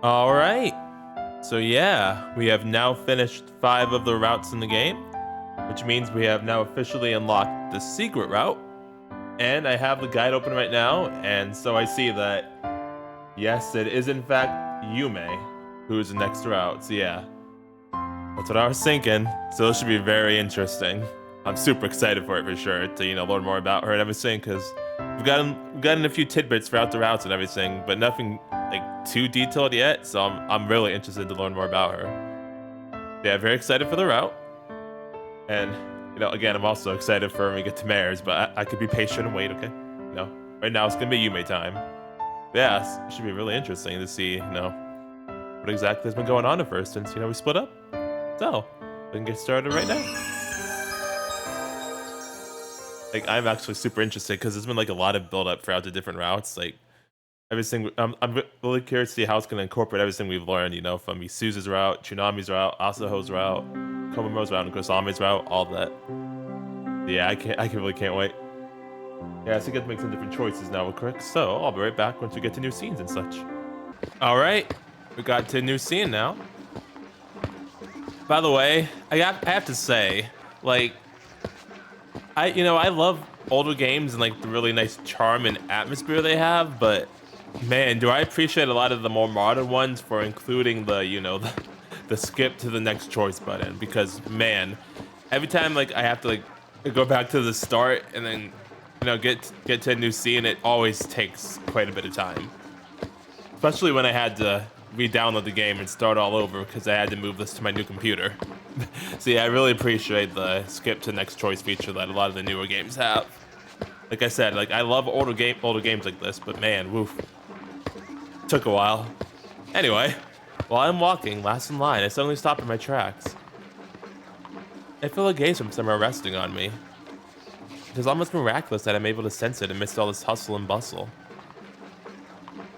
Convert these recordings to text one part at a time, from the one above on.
All right. So yeah, we have now finished 5 of the routes in the game, which means we have now officially unlocked the secret route. And I have the guide open right now, and so I see that, yes, it is in fact Yume, who is the next route. So yeah, that's what I was thinking. So this should be very interesting. I'm super excited for it for sure to learn more about her and everything because we've gotten a few tidbits throughout the routes and everything, but nothing like too detailed yet. So I'm really interested to learn more about her. Yeah, very excited for the route, and again, I'm also excited for when we get to Mare's, but I could be patient and wait. Okay, right now it's gonna be Yume time. Yeah, it should be really interesting to see what exactly has been going on at first since we split up. So we can get started right now. Like, I'm actually super interested because there's been like a lot of build up throughout the different routes. Like everything, I'm really curious to see how it's gonna incorporate everything we've learned. From Isuzu's route, Chinami's route, Asaho's route, Komomo's route, and Kosame's route, all that. Yeah, I really can't wait. Yeah, so we get to make some different choices now, quick. So I'll be right back once we get to new scenes and such. All right, we got to a new scene now. By the way, I have to say, like, I love older games and like the really nice charm and atmosphere they have, but man, do I appreciate a lot of the more modern ones for including the skip to the next choice button, because man, every time like I have to like go back to the start and then get to a new scene, it always takes quite a bit of time. Especially when I had to re-download the game and start all over because I had to move this to my new computer. So yeah, I really appreciate the skip to next choice feature that a lot of the newer games have. Like I said, like I love older games like this, but man, woof. Took a while. Anyway, while I'm walking, last in line, I suddenly stop in my tracks. I feel a gaze from somewhere resting on me. It is almost miraculous that I'm able to sense it amidst all this hustle and bustle.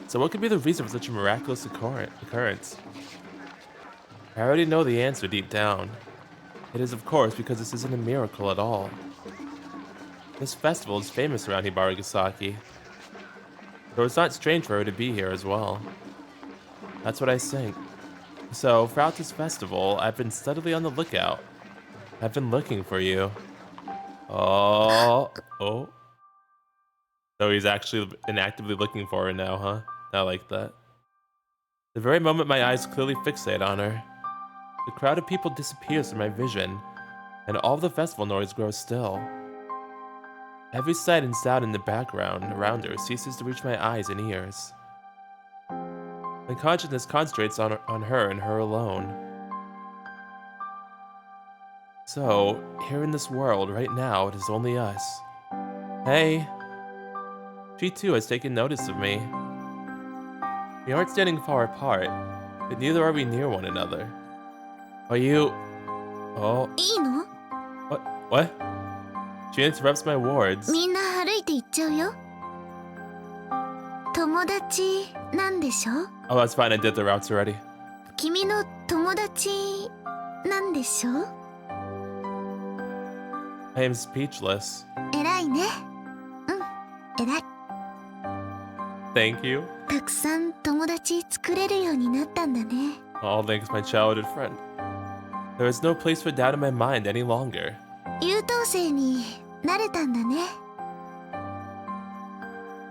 So what could be the reason for such a miraculous occurrence? I already know the answer deep down. It is, of course, because this isn't a miracle at all. This festival is famous around Hibarigasaki, so it's not strange for her to be here as well. That's what I think. So, throughout this festival, I've been steadily on the lookout. I've been looking for you. Oh. So he's actually been actively looking for her now, huh? I like that. The very moment my eyes clearly fixate on her, the crowd of people disappears from my vision, and all the festival noise grows still. Every sight and sound in the background around her ceases to reach my eyes and ears. My consciousness concentrates on her and her alone. So, here in this world, right now, it is only us. Hey! She too has taken notice of me. We aren't standing far apart, but neither are we near one another. Are you... Oh... いいの? What? She interrupts my words. みんな歩いて行っちゃうよ。友達なんでしょ? Oh, that's fine, I did the routes already. 君の友達なんでしょ? I am speechless. 偉いね。偉い。Thank you. たくさん友達作れるようになったんだね。All thanks my childhood friend. There is no place for doubt in my mind any longer. 優等生になれたんだね。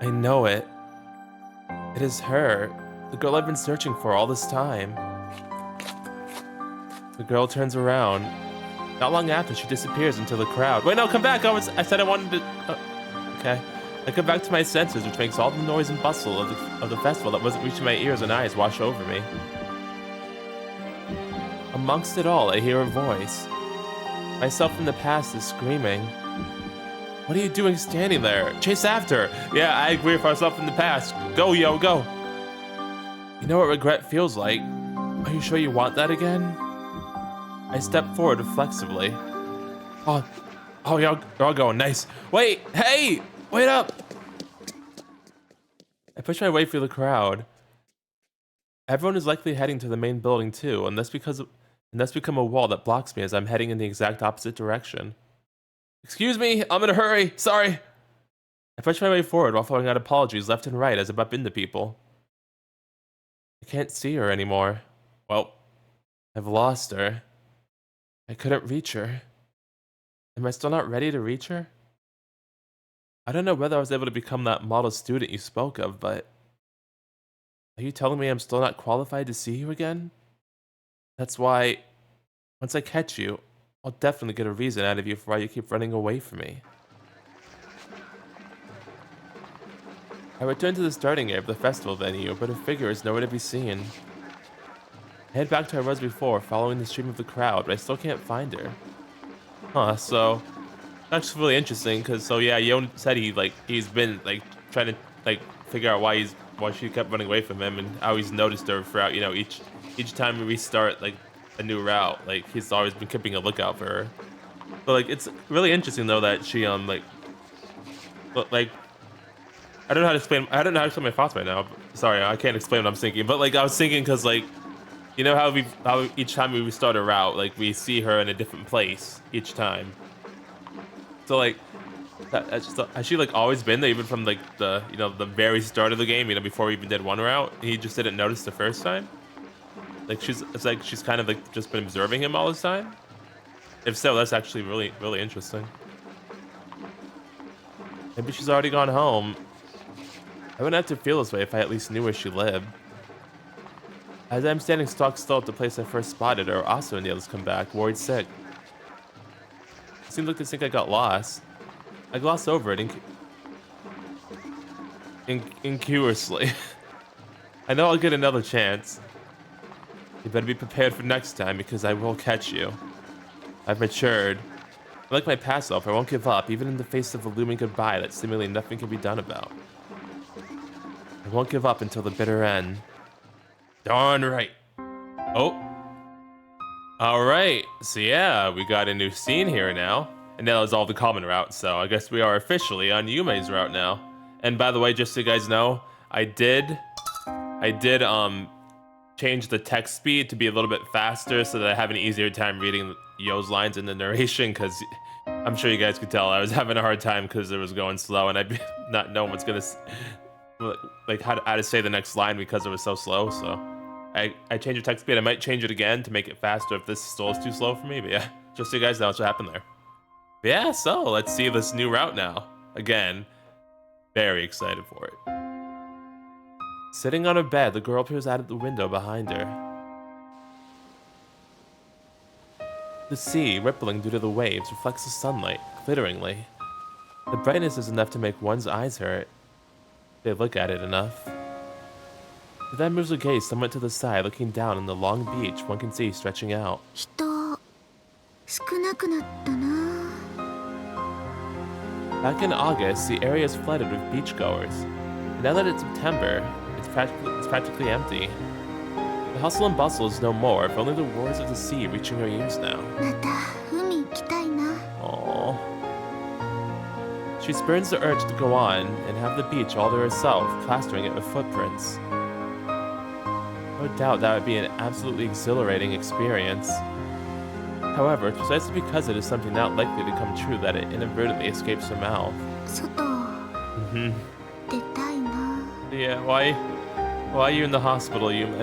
I know it. It is her, the girl I've been searching for all this time. The girl turns around. Not long after, she disappears into the crowd. Wait, no, come back! I said I wanted to... okay. I come back to my senses, which makes all the noise and bustle of the festival that wasn't reaching my ears and eyes wash over me. Amongst it all, I hear a voice. Myself from the past is screaming. What are you doing standing there? Chase after! Yeah, I agree with myself from the past. Go, yo, go! You know what regret feels like? Are you sure you want that again? I step forward reflexively. Oh, you're all going nice. Wait, hey! Wait up! I push my way through the crowd. Everyone is likely heading to the main building too, and that's become a wall that blocks me as I'm heading in the exact opposite direction. Excuse me, I'm in a hurry, sorry! I push my way forward while throwing out apologies left and right as I bump into people. I can't see her anymore. Well, I've lost her. I couldn't reach her. Am I still not ready to reach her? I don't know whether I was able to become that model student you spoke of, but are you telling me I'm still not qualified to see you again? That's why, once I catch you, I'll definitely get a reason out of you for why you keep running away from me. I returned to the starting area of the festival venue, but her figure is nowhere to be seen. I head back to where I was before, following the stream of the crowd, but I still can't find her. Huh, so that's really interesting, because so yeah, Yon said he's been trying to figure out why she kept running away from him and how he's noticed her throughout, each time we restart a new route, he's always been keeping a lookout for her. But it's really interesting though that she like I don't know how to explain. I don't know how to explain my thoughts right now. Sorry, I can't explain what I'm thinking. But I was thinking because you know how each time we restart a route, we see her in a different place each time. So has she always been there, even from the the very start of the game, before we even did one route? He just didn't notice the first time. She's kind of just been observing him all this time. If so, that's actually really interesting. Maybe she's already gone home. I wouldn't have to feel this way if I at least knew where she lived. As I'm standing stock still at the place I first spotted her, also and the others come back, worried sick. It seemed like they think I got lost. I glossed over it incuriously. I know I'll get another chance. You better be prepared for next time, because I will catch you. I've matured. Like my past self, I won't give up, even in the face of a looming goodbye that seemingly nothing can be done about. I won't give up until the bitter end. Darn right. Oh. Alright, so yeah, we got a new scene here now. And that was all the common route, so I guess we are officially on Yume's route now. And by the way, just so you guys know, I did change the text speed to be a little bit faster so that I have an easier time reading Yo's lines in the narration, because I'm sure you guys could tell I was having a hard time because it was going slow and I'd not knowing what's gonna how to say the next line because it was so slow. So I changed the text speed. I might change it again to make it faster if this still is too slow for me, but yeah, just so you guys know what's happened there. But yeah, so let's see this new route now. Again, very excited for it. Sitting on her bed, the girl peers out of the window behind her. The sea, rippling due to the waves, reflects the sunlight, glitteringly. The brightness is enough to make one's eyes hurt. They look at it enough. She then moves her gaze somewhat to the side, looking down on the long beach one can see stretching out. 人少なくなったな。 Back in August, the area is flooded with beachgoers. And now that it's September, it's practically empty. The hustle and bustle is no more, if only the roars of the sea reaching her ears now. また海行きたいな。 Aww. She spurns the urge to go on and have the beach all to herself, plastering it with footprints. No doubt that would be an absolutely exhilarating experience. However, it's precisely because it is something not likely to come true that it inadvertently escapes her mouth. 外出たいな。 Yeah, why are you in the hospital, Yume?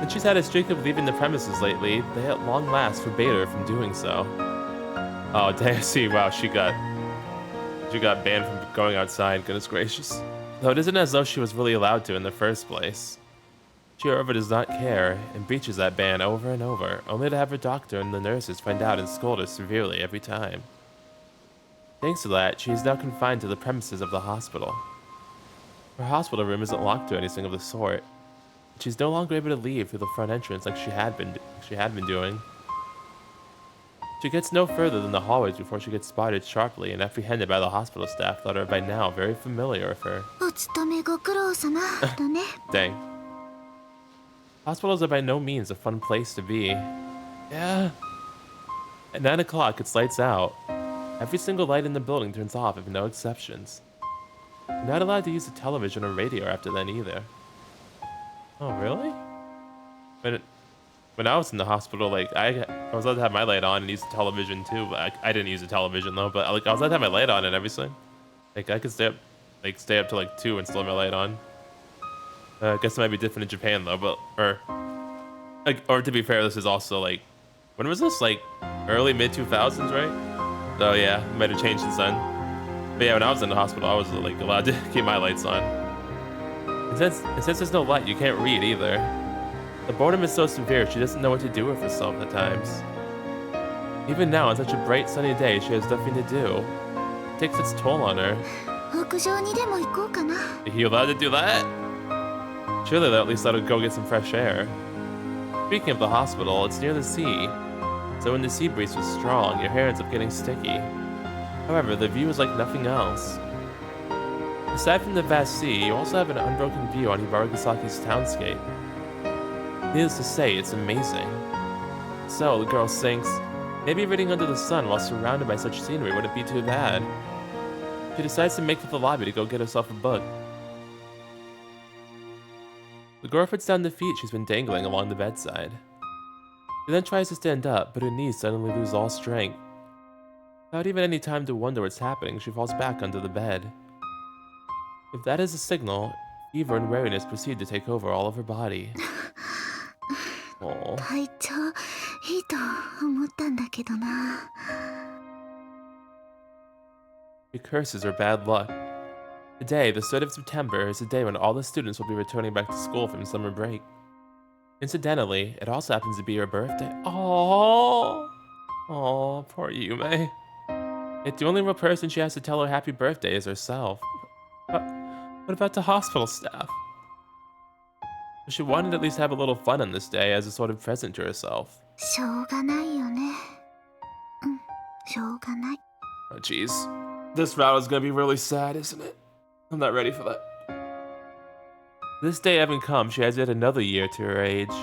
And she's had a streak of leaving the premises lately. They at long last forbade her from doing so. Oh, dang, see, wow, she got banned from going outside, goodness gracious. Though it isn't as though she was really allowed to in the first place. She, however, does not care, and breaches that ban over and over, only to have her doctor and the nurses find out and scold her severely every time. Thanks to that, she is now confined to the premises of the hospital. Her hospital room isn't locked or anything of the sort. She's no longer able to leave through the front entrance like she had been doing. She gets no further than the hallways before she gets spotted sharply and apprehended by the hospital staff that are by now very familiar with her. お勤めご苦労様だね。 Dang. Hospitals are by no means a fun place to be. Yeah. At 9 o'clock, it's lights out. Every single light in the building turns off with no exceptions. You're not allowed to use the television or radio after then either. Oh, really? When I was in the hospital, I was allowed to have my light on and use the television too, but I didn't use the television though, but I was allowed to have my light on and everything. I could stay up till 2 and still have my light on. I guess it might be different in Japan though, but or to be fair, this is also like, when was this? Like early mid 2000s, right? So yeah, it might have changed since then. But yeah, when I was in the hospital, I was like allowed to keep my lights on. And since there's no light, you can't read either. The boredom is so severe, she doesn't know what to do with herself at times. Even now, on such a bright sunny day, she has nothing to do. It takes its toll on her. 屋上にでも行こうかな。 Are you allowed to do that? Surely they'll at least let her go get some fresh air. Speaking of the hospital, it's near the sea. So when the sea breeze was strong, your hair ends up getting sticky. However, the view is like nothing else. Aside from the vast sea, you also have an unbroken view on Hibarigasaki's townscape. Needless to say, it's amazing. So, the girl thinks, maybe reading under the sun while surrounded by such scenery wouldn't be too bad. She decides to make for the lobby to go get herself a book. The girl puts down the feet she's been dangling along the bedside. She then tries to stand up, but her knees suddenly lose all strength. Without even any time to wonder what's happening, she falls back under the bed. If that is a signal, fever and weariness proceed to take over all of her body. Oh. 体調いいと思ったんだけどな。 She curses her bad luck. Today, the 3rd of September, is the day when all the students will be returning back to school from summer break. Incidentally, it also happens to be her birthday. Oh, poor Yume. Yet the only real person she has to tell her happy birthday is herself. What about the hospital staff? She wanted to at least have a little fun on this day as a sort of present to herself. しょうがないよね。しょうがない。 Oh jeez. This route is gonna be really sad, isn't it? I'm not ready for that. This day having come, she has yet another year to her age.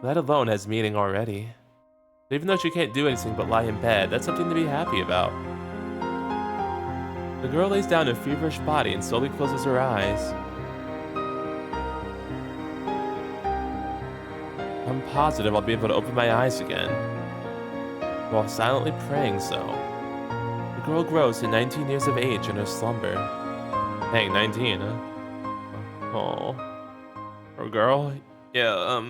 That alone has meaning already. Even though she can't do anything but lie in bed, that's something to be happy about. The girl lays down her feverish body and slowly closes her eyes. I'm positive I'll be able to open my eyes again. While silently praying so. The girl grows to 19 years of age in her slumber. Dang, 19, huh? Oh. Poor girl. Yeah,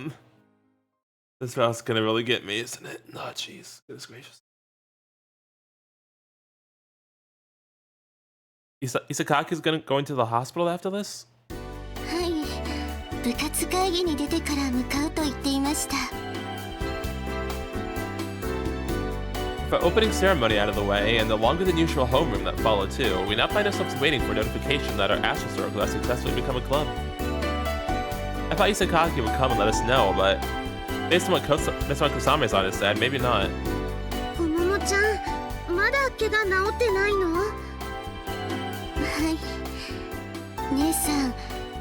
this route's gonna really get me, isn't it? Oh, jeez. Goodness gracious. Isakaki's gonna go into the hospital after this? はい、部活会議に出てから向かうと言っていました。 With our opening ceremony out of the way, and the longer than usual homeroom that followed too, we now find ourselves waiting for notification that our Astrosora has successfully become a club. I thought Isakaki would come and let us know, but based on what Kusame-san has said, maybe not. おももちゃん、まだ怪我治ってないの？はい。姉さん、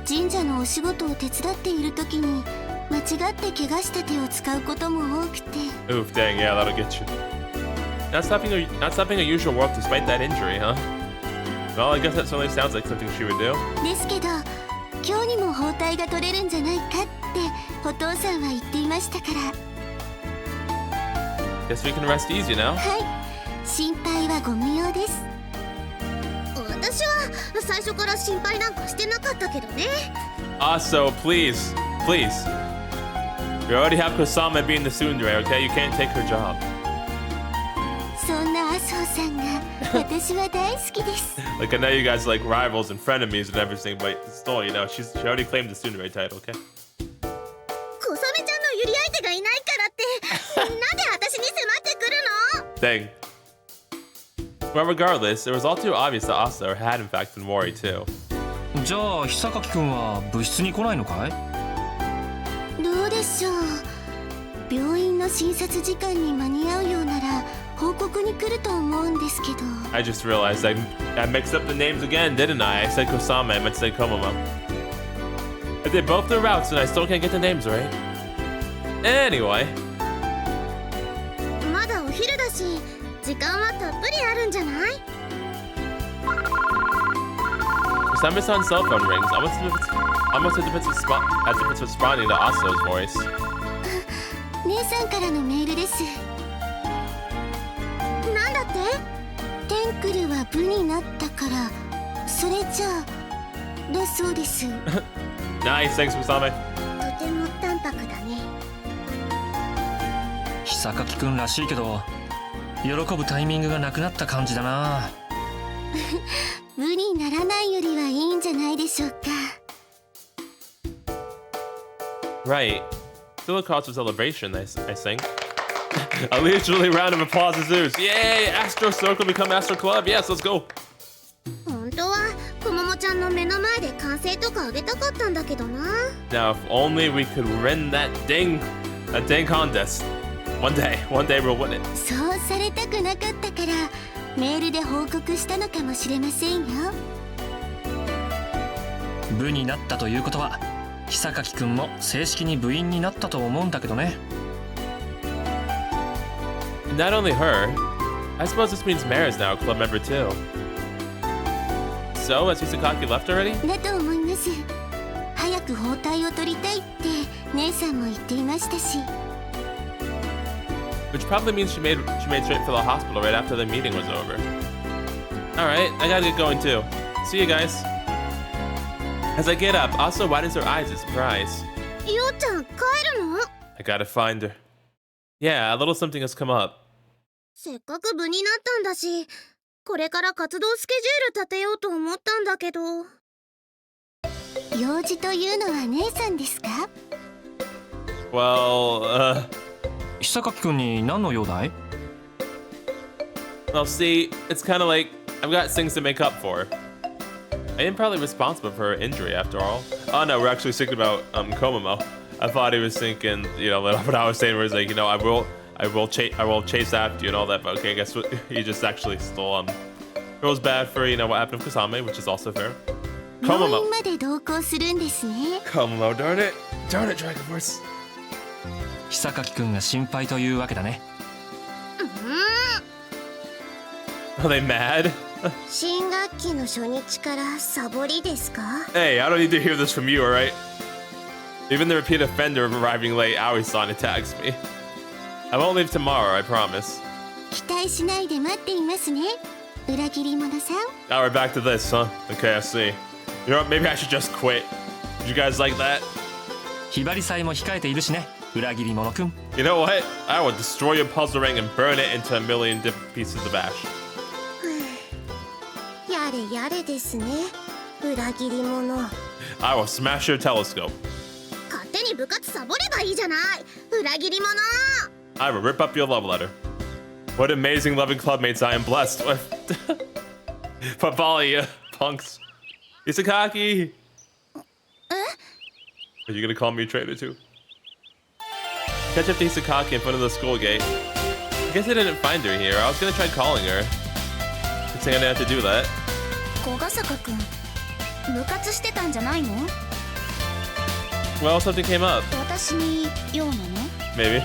神社のお仕事を手伝っている時に間違って怪我した手を使うことも多くて。 Oof, dang, yeah, that'll get you. Not stopping her usual work despite that injury, huh? Well, I guess that certainly sounds like something she would do. ですけど、今日にも包帯が取れるんじゃないかってお父さんは言っていましたから。 Guess we can rest easy now. はい、心配はご無用です。私は最初から心配なんかしてなかったけどね。So please. You already have Kusame being the tsundere, okay? You can't take her job. そんな麻生さんが私は大好きです。Like, I know you guys are like rivals and frenemies and everything, but still, you know, she already claimed the tsundere title, okay? 小雨ちゃんのゆり相手がいないからってなんで私に迫ってくるの？ Dang. But regardless, it was all too obvious that Asa had in fact been worried too. じゃあ久垣君は部室に来ないのかい？どうでしょう。病院の診察時間に間に合うようなら報告に来ると思うんですけど。 I just realized I mixed up the names again, didn't I? I said Kusame, I meant to say Komomo. I did both the routes and I still can't get the names right. Anyway. まだお昼だし、時間はたっぷりあるんじゃない？ Kusame-san's cell phone rings, almost as if it's responding to Aso's voice. 姉さんからのメールです。なんだって？テンクルは部になったから、それじゃあだそうです。Nice, thanks, Kusame. とても淡白だね。久垣くんらしいけど喜ぶタイミングがなくなった感じだな。無にならないよりはいいんじゃないでしょうか。 Right. Still a cause for celebration, I think. A leisurely round of applause ensues. Yay! Astro Circle become Astro Club. Yes, let's go. 本当はこももちゃんの目の前で歓声とかあげたかったんだけどな。 Now, if only we could win that dang contest. One day we'll win it. そうされたくなかったからメールで報告したのかもしれませんよ。部になったということは久垣くんも正式に部員になったと思うんだけどね。Not only her, I suppose this means Mare is now a club member too. So, has Hisakaki left already? だと思います。早く包帯を取りたいって姉さんも言っていましたし。 Which probably means she made straight for the hospital right after the meeting was over. Alright, I gotta get going too. See you guys. As I get up, Asa widens her eyes in surprise. ようちゃん帰るの？ I gotta find her. Yeah, a little something has come up. せっかく部になったんだし、これから活動スケジュール立てようと思ったんだけど。用事というのは姉さんですか？ Well, 久垣くんに何の用だい？ well, see, it's kind of like I've got things to make up for. I am probably responsible for her injury after all. Oh no, we're actually thinking about Komomo. I thought he was thinking, what I was saying was like, I will chase after you and all that. But okay, I guess he just actually still feels bad for what happened with Kusame, which is also fair. 病 Komomo. 院まで同行するんですね。 Komomo, darn it, Dragonforce. 久垣くんが心配というわけだね。Are they mad? 新学期の初日からサボりですか？ Hey, I don't need to hear this from you, alright? Even the repeat offender of arriving late, Aoi-san attacks me. I won't leave tomorrow, I promise. 期待しないで待っていますね。裏切り者さん。 Now we're back to this, huh? Okay, I see. You know what, maybe I should just quit. Did you guys like that? ひばり祭も控えているしね、裏切り者くん。 You know what? I will destroy your puzzle ring and burn it into a million different pieces of ash. やれやれですね。裏切り者。 I will smash your telescope. 勝手に部活サボればいいじゃない。裏切り者。 I will rip up your love letter. What amazing loving clubmates I am blessed with. Papali, punks. Isakaki! Are you gonna call me a traitor too? Catch up to Hisakaki in front of the school gate. I guess I didn't find her here. I was gonna try calling her. Good thing I didn't have to do that. 小笠原くん、部活してたんじゃないの？ Well, something came up. 私に用なの？ Maybe.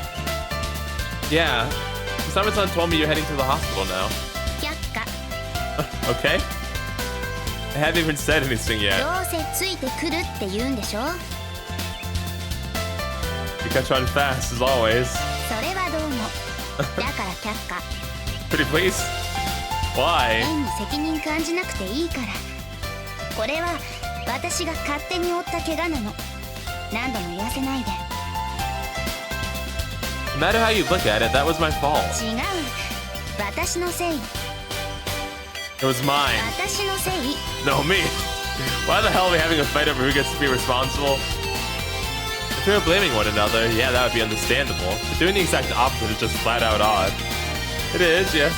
Yeah. Kusame-san told me you're heading to the hospital now. 却下。Okay? I haven't even said anything yet. どうせついてくるって言うんでしょ？ You catch on fast, as always. それはどうも。だから却下。 Pretty please? Why? 変に責任感じなくていいから。これは私が勝手に負った怪我なの。何度も言わせないで。 No matter how you look at it, that was my fault. 違う。私のせい。 It was mine. 私のせい。 No, me. Why the hell are we having a fight over who gets to be responsible? If we were blaming one another, yeah, that would be understandable. But doing the exact opposite is just flat out odd. It is, yes.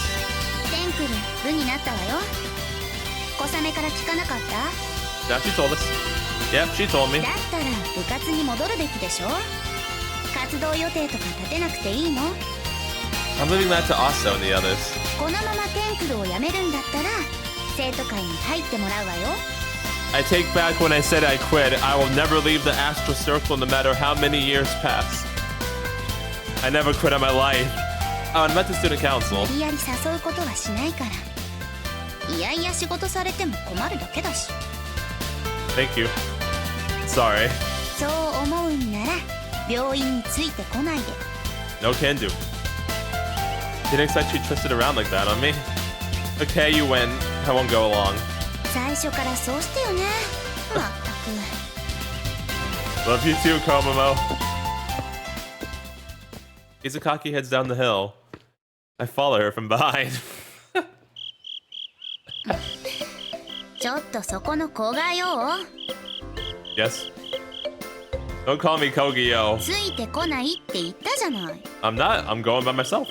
テンクル、部になったわよ。小雨から聞かなかった？ Now she told us. Yep, she told me. だったら部活に戻るべきでしょ？活動予定とか立てなくていいの？ I'm leaving that to Aso and the others. このままテンクルを辞めるんだったら生徒会に入ってもらうわよ。 I take back when I said I quit. I will never leave the Astral Circle no matter how many years pass. I never quit on my life. Oh, and I met the student council. 無理やり誘うことはしないから。いやいや仕事されても困るだけだし。 Thank you. Sorry. そう思うんなら病院についてこないで。 No can do. Didn't expect you twisted around like that on me. Okay, you win. I won't go along. 最初からそうしてよね。まったく。Love you too, Komomo. Izukaki heads down the hill. I follow her from behind. ちょっとそこの子がよ Yes? Don't call me Kogyo. ついてこないって言ったじゃない I'm not. I'm going by myself.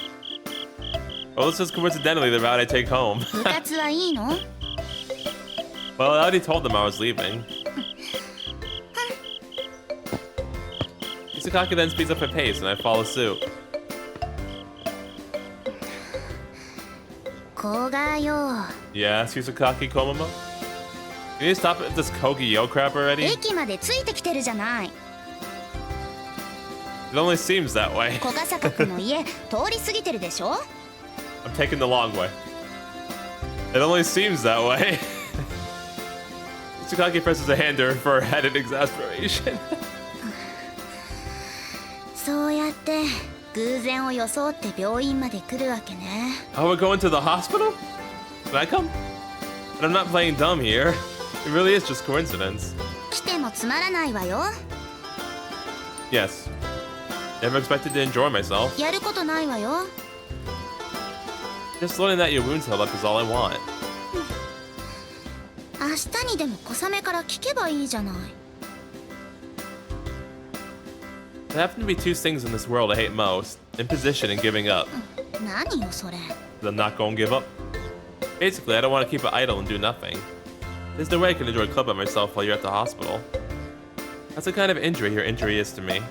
Well, this is coincidentally the route I take home. 部活はいいの Well, I already told them I was leaving. Izukaki then speeds up her pace and I follow suit. 子がよ Yes, Izukaki Komomo? Can you stop with this Kogyo crap already? 駅までついてきてるじゃない It only seems that way. 小笠原くんの家通り過ぎてるでしょ I'm taking the long way. It only seems that way. Izukaki presses a hand to her forehead in exasperation. そうやって偶然を装って病院まで来るわけね Oh, we're going to the hospital? Can I come? But I'm not playing dumb here. It really is just coincidence. 来てもつまらないわよ Yes. Never expected to enjoy myself. やることないわよ Just learning that your wounds held up is all I want. 明日にでも小雨から聞けばいいじゃない There happen to be two things in this world I hate most. Imposition and giving up. 何よそれ I'm not gonna give up. Basically, I don't want to keep it idle and do nothing. There's no way I can enjoy club by myself while you're at the hospital. That's the kind of injury your injury is to me.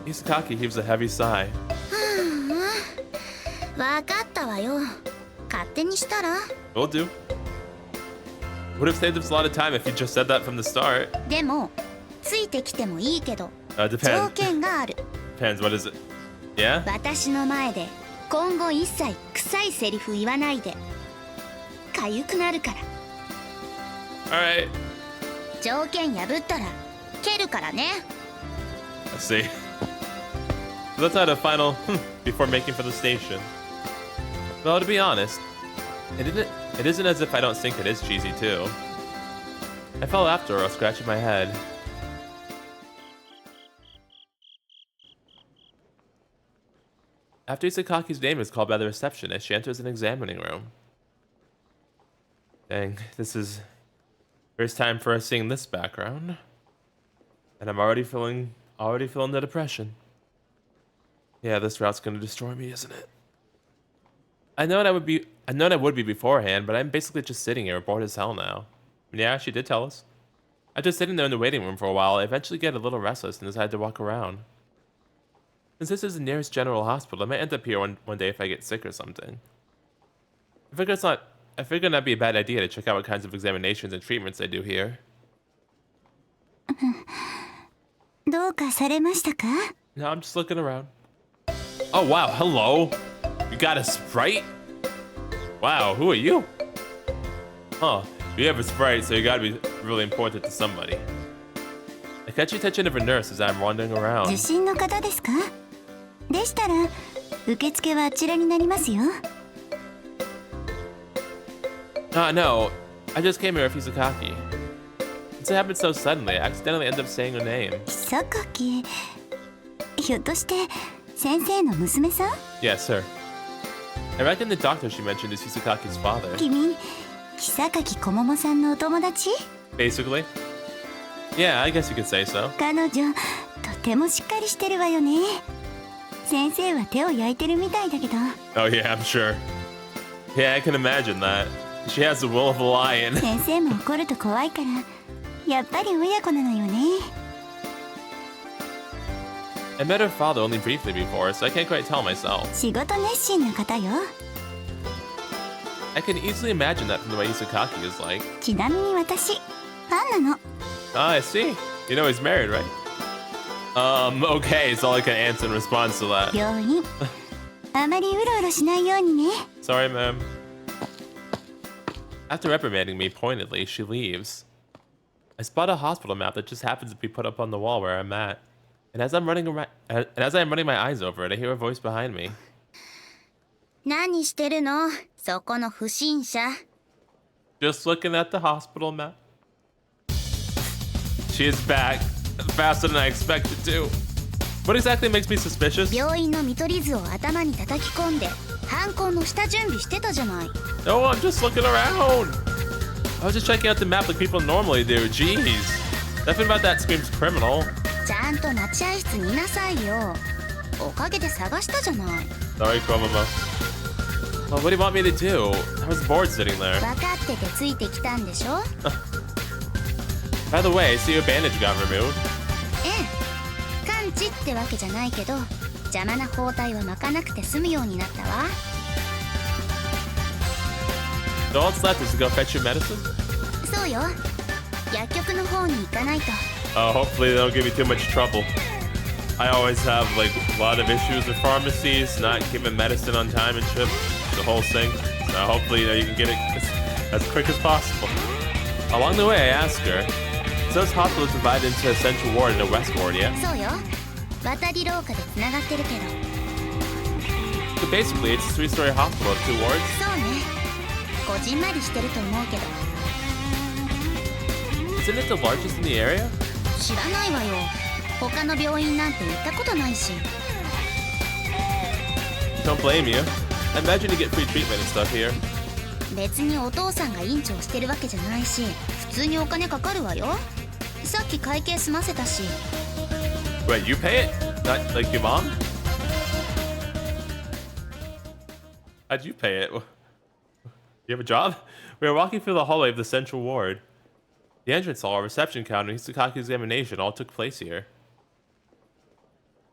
Izukaki heaves a heavy sigh. わかったわよ勝手にしたら Will do. Would have saved us a lot of time if you just said that from the start. でもついてきてもいいけど Depends. 条件がある Depends, what is it? Yeah? 私の前で今後一切臭いセリフ言わないでかゆくなるから Alright. 条件破ったら蹴るからね I see. So let's add a final before making for the station. Well, to be honest, it isn't as if I don't think it is cheesy too. I fell after her, scratching my head. After Izukaki's name is called by the receptionist, she enters an examining room. Dang, this is first time for us seeing this background. And I'm already feeling the depression. Yeah, this route's gonna destroy me, isn't it? I know I would be beforehand, but I'm basically just sitting here bored as hell now. Yeah, she did tell us. After sitting there in the waiting room for a while, I eventually get a little restless and decide to walk around. Since this is the nearest general hospital, I might end up here one day if I get sick or something. I figure it'd be a bad idea to check out what kinds of examinations and treatments they do here. どうかされましたか No, I'm just looking around. Oh wow, hello. You got a Sprite? Wow, who are you? Huh, you have a Sprite, so you gotta be really important to somebody. I catch the attention of a nurse as I'm wandering around. 受診の方ですかでしたら受付はあちらになりますよ No, I just came here with Izukaki. Since it happened so suddenly, I accidentally ended up saying her name. 榊ひょっとして先生の娘さん Yes, sir. I reckon the doctor she mentioned is Izukaki's father. 君木榊小桃さんのお友達 Basically. Yeah, I guess you could say so. 彼女とてもしっかりしてるわよね先生は手を焼いてるみたいだけど Oh yeah, I'm sure. Yeah, I can imagine that. She has the will of a lion. 先生も怒ると怖いからやっぱり親子なのよね I met her father only briefly before, so I can't quite tell myself. 仕事熱心な方よ I can easily imagine that from the way Izukaki is like. ちなみに私ファンなの Ah, I see. You know he's married, right? Okay, it's all I can answer in response to that. 病院あまりうろうろしないようにね Sorry, ma'am. After reprimanding me pointedly, she leaves. I spot a hospital map that just happens to be put up on the wall where I'm at. And as I'm running my eyes over it, I hear a voice behind me. 何してるのそこの不審者 Just looking at the hospital map. She is back. faster than I expected to. What exactly makes me suspicious? 病院の見取り図を頭に叩き込んで犯行の下準備してたじゃない。 No, I'm just looking around. I was just checking out the map like people normally do. Jeez. Nothing about that screams criminal. ちゃんと待合室にいなさいよ。おかげで探したじゃない。 Sorry, Komomo. Well, what do you want me to do? I was bored sitting there. 分かっててついてきたんでしょ。 By the way, I see your bandage got removed. ええ、完治ってわけじゃないけど邪魔な包帯は巻かなくて済むようになったわ。 So all that's left is to go fetch your medicine? そうよ、薬局の方に行かないと。 Oh, hopefully they don't give you too much trouble. I always have like a lot of issues with pharmacies not giving medicine on time and shit. The whole thing. So hopefully you can get it as quick as possible. Along the way, I asked her, so this hospital is divided into a central ward and a west ward, yeah? そうよ、渡り廊下で繋がってるけど。 So basically, it's a 3-story hospital with 2 wards? そうね、こじんまりしてると思うけど。 Isn't it the largest in the area? 知らないわよ、他の病院なんて行ったことないし。 Don't blame you. I imagine you get free treatment and stuff here. 別にお父さんが院長してるわけじゃないし、普通にお金かかるわよ。さっき会計済ませたし。 Wait, you pay it? Not like your mom? How'd you pay it? You have a job? We were walking through the hallway of the central ward. The entrance hall, reception counter, and Hisakaki's examination all took place here.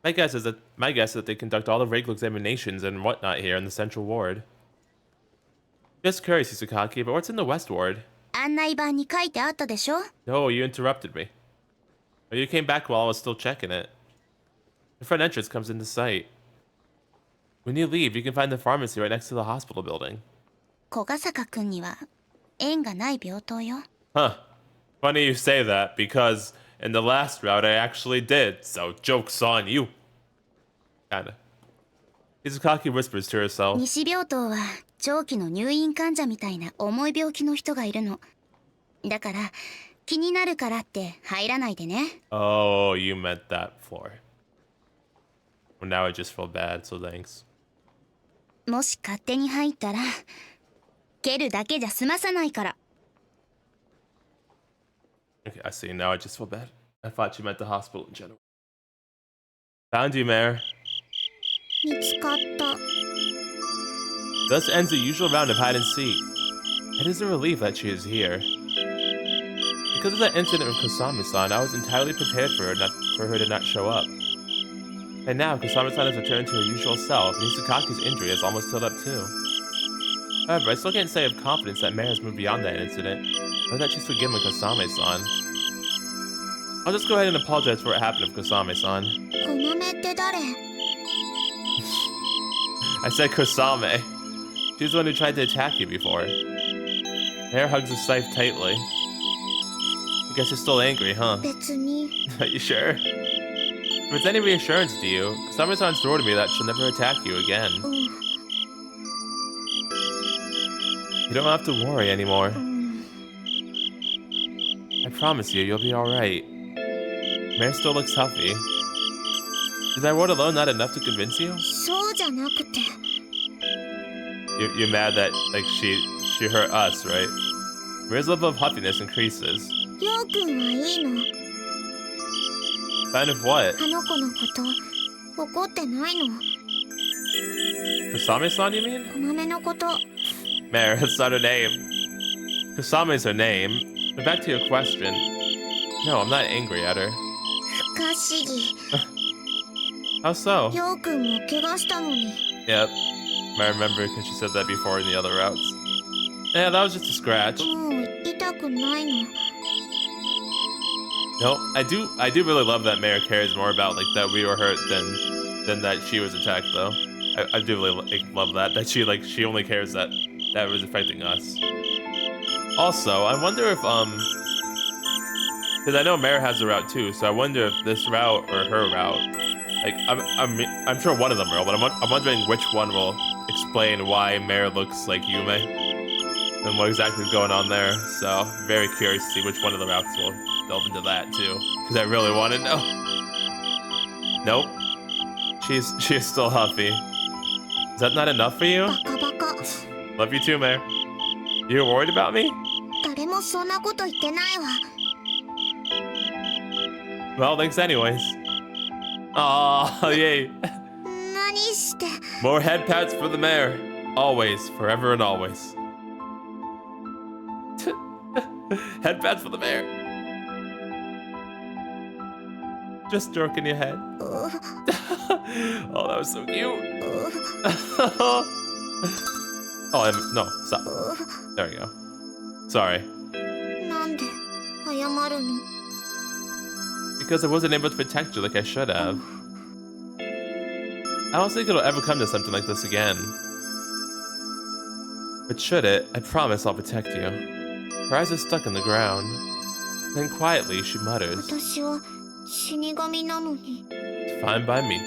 My guess is that they conduct all the regular examinations and whatnot here in the central ward. Just curious, Hisakaki, but what's in the west ward? 案内板に書いてあったでしょ。 No, you interrupted me. Oh, you came back while I was still checking it. The front entrance comes into sight. When you leave, you can find the pharmacy right next to the hospital building. 小ヶ坂くんには縁がない病棟よ。 Huh. Funny you say that, because in the last route I actually did, so joke's on you. Kinda. Hisakaki whispers to herself. 西病棟は長期の入院患者みたいな重い病気の人がいるの。だから気になるからって入らないでね。 Oh, you meant that floor. Well, now I just feel bad, so thanks. もし勝手に入ったら蹴るだけじゃ済まさないから。 Okay, I see. Now I just feel bad. I thought you meant the hospital in general. Found you, Mare. 見つかった。 Thus ends the usual round of hide and seek. It is a relief that she is here. Because of that incident with Kasami-san, I was entirely prepared for her to not show up. And now, Kasami-san has returned to her usual self, and Hisakaki's injury has almost healed up too. However, I still can't say with confidence that Mare has moved beyond that incident, or that she's forgiven Kasame-san. I'll just go ahead and apologize for what happened with Kasame-san. こまめって誰？ I said Kasame. She's the one who tried to attack you before. Mare hugs the scythe tightly. I guess you're still angry, huh? 別に。 Are you sure? If it's any reassurance to you, Kasame-san swore to me that she'll never attack you again. うん。 You don't have to worry anymore. うん。 I promise you, you'll be alright. Mare still looks healthy. Is that word alone not enough to convince you? そうじゃなくて。 You're mad that, like, she hurt us, right? Mare's level of huffiness increases. ようくんはいいの。 Kind of what? あの子のこと怒ってないの。 Kasame-san, you mean? こまめのこと。 Mare, that's not her name. Kasame's her name. But back to your question. No, I'm not angry at her. 不可思議。 How so? ようくんも怪我したのに。 Yep. I remember because she said that before in the other routes. Yeah, that was just a scratch. もう痛くないの。 No, I do really love that Mare cares more about like that we were hurt than that she was attacked though. I do really love that she only cares that was affecting us. Also, I wonder if because I know Mare has a route too, so I wonder if this route or her route, like I'm sure one of them will, but I'm wondering which one will explain why Mare looks like Yume and what exactly is going on there. So very curious to see which one of the routes will delve into that too, because I really want to know. Nope. She is still huffy. Is that not enough for you? バカバカ Love you too, Mare. You worried about me? 誰もそんなこと言ってないわ Well, thanks anyways. Aw, yay. 何して More head pats for the Mare. Always, forever and always. Head pats for the Mare. Just stroking your head. Oh, that was so cute. Oh, no, stop. There we go. Sorry. なんで謝るの Because I wasn't able to protect you like I should have. I don't think it'll ever come to something like this again. But should it, I promise I'll protect you. Her eyes are stuck in the ground. Then quietly, she mutters, 私は死神なのに It's fine by me.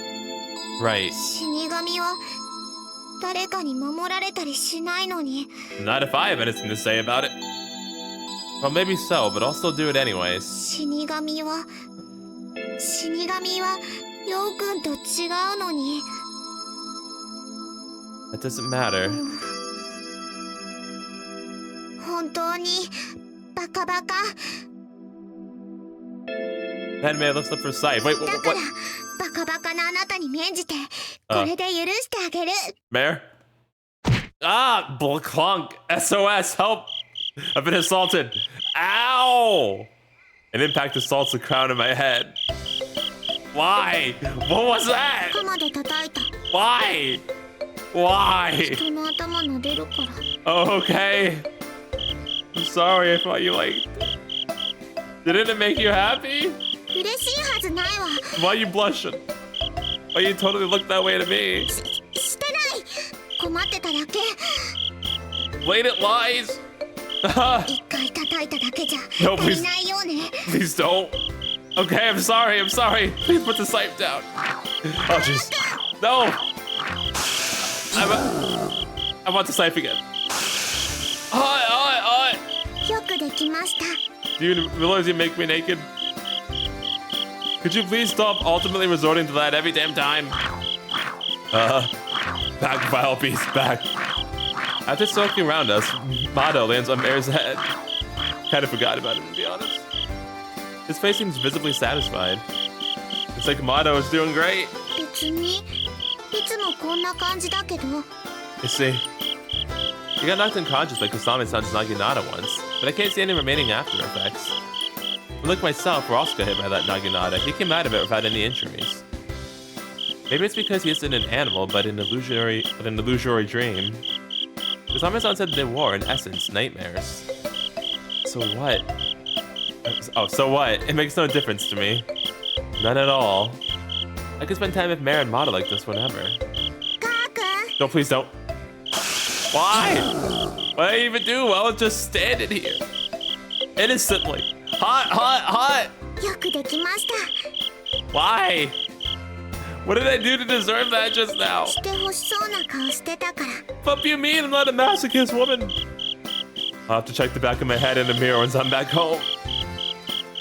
Right. 死神は誰かに守られたりしないのに Not if I have anything to say about it. Well, maybe so, but I'll still do it anyways. 死神はヨウくんと違うのに That doesn't matter. 本当にバカバカ Then Mare lifts up her scythe. Wait, だから what? バカバカなあなたに免じてこれで許してあげる Mare? Ah, clunk. SOS, help. I've been assaulted. Ow! An impact assaults the crown of my head. Why? What was that? 鎌で叩いた Why? Why? 人の頭撫でるから Oh, okay. I'm sorry, I thought you liked it. Didn't it make you happy? 嬉しいはずないわ Why are you blushing? Why you totally look that way to me? してない困ってただけ Blatant lies! 一回叩いただけじゃ No, 足 please. りないようね Please don't. Okay, I'm sorry. Please put the scythe down. Oh, jeez. No! I want the scythe again. Hi. よくできました Do you realize you make me naked? Could you please stop ultimately resorting to that every damn time? Back, vile beast, back. After circling around us, Mado lands on Mare's head. Kind of forgot about him, to be honest. His face seems visibly satisfied. It's like Mado is doing great. 別にいつもこんな感じだけど You see, he got knocked unconscious by Kasame-san's Naginata once, but I can't see any remaining after effects. Unlike myself, who also got hit by that Naginata, he came out of it without any injuries. Maybe it's because he isn't an animal, but an illusory dream. Kasame-san said they were, in essence, nightmares. So what? Oh, so what? It makes no difference to me. None at all. I could spend time with Mare and Mata like this whenever. カー君 No, please don't. Why? What did I even do? I was just standing here. Innocently. Hot. よくできました Why? What did I do to deserve that just now? してほしそうな顔してたから What do you mean I'm not a masochist woman? I'll have to check the back of my head in the mirror once I'm back home.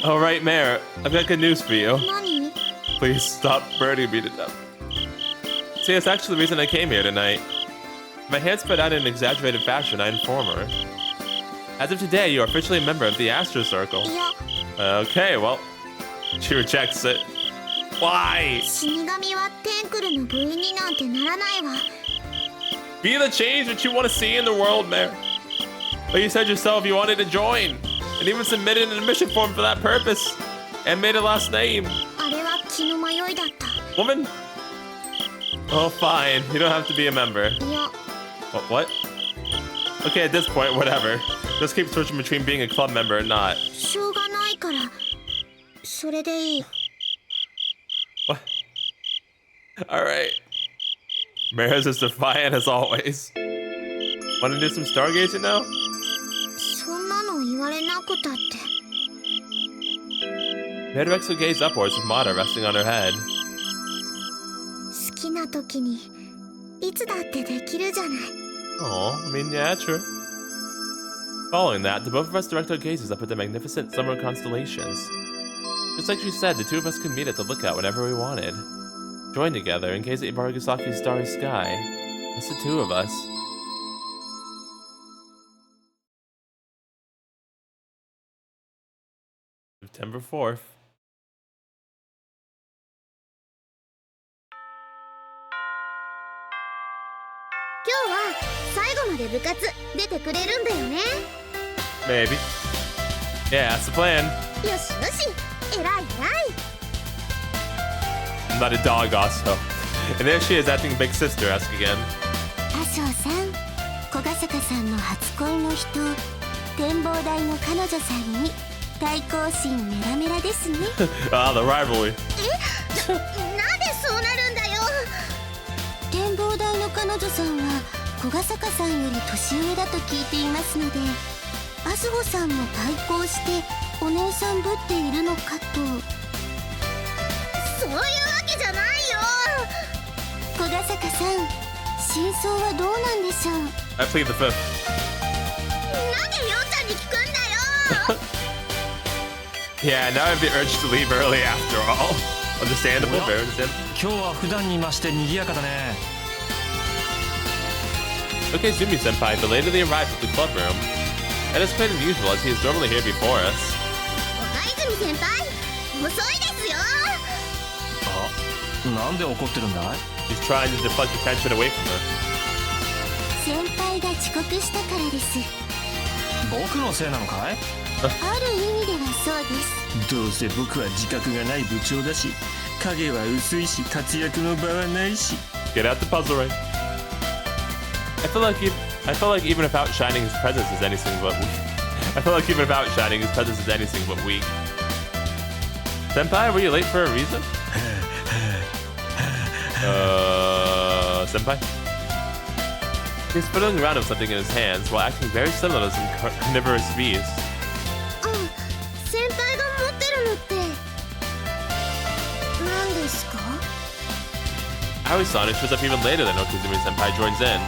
Alright, Mare, I've got good news for you. 何 Please stop burning me to death. See, that's actually the reason I came here tonight. My hand spread out in an exaggerated fashion, I inform her. As of today, you are officially a member of the Astro Circle. いや Okay, well, she rejects it. Why? 死神はテンクルの部員になんてならないわ Be the change that you want to see in the world, Mare. But you said yourself you wanted to join, and even submitted an admission form for that purpose, and made a last name. あれは気の迷いだった Woman? Oh, fine. You don't have to be a member. いや What? Okay, at this point, whatever. Just keep switching between being a club member and not. しょうがないからそれでいい What? Alright. Mare's as defiant as always. Wanna do some stargazing now? そんなの言われなくたって Mare directs her gaze upwards with Mata resting on her head. 好きな時にいつだってできるじゃない Oh, I mean, yeah, true. Following that, the both of us direct our gazes up at the magnificent summer constellations. Just like she said, the two of us could meet at the lookout whenever we wanted. Join together and gaze at Hibarigasaki's starry sky. It's the two of us. September 4th. 今日は最後まで部活出てくれるんだよね。 Maybe. Yeah, that's the plan. よしよし、偉い偉い。 I'm not a dog, also. And there she is acting big sister-esque again. 麻生さん、小ヶ坂さんの初恋の人、展望台の彼女さんに対抗心メラメラですね。Ah, the rivalry. なんでそうなるんだよ。展望台の彼女さんは小ヶ坂さんより年上だと聞いていますので、麻生さんも対抗してお姉さんぶっているのかと。そういうわけじゃないよ。小ヶ坂さん、真相はどうなんでしょう。 I plead the fifth. なんでりょうちゃんに聞くんだよ。Yeah, now I have the urge to leave early after all. Understandable, very understandable. 今日は普段に増して賑やかだね。 Okay, Sumi-senpai belatedly arrived at the club room. That is quite unusual as he is normally here before us. 岡泉先輩、遅いですよ。あ、なんで怒ってるんだい？ He's trying to deflect attention away from her. 先輩が遅刻したからです。僕のせいなのかい？ある意味ではそうです。どうせ僕は自覚がない部長だし、影は薄いし、活躍の場はないし。 Get out the puzzle ring. I feel like even if outshining his presence is anything but weak. I feel like even if outshining his presence is anything but weak. Senpai, were you late for a reason? Senpai? He's fiddling around with something in his hands while acting very similar to some carnivorous beast. 先輩が持ってるのって何ですか？ I always thought it shows up even later than Okizumi-senpai joins in.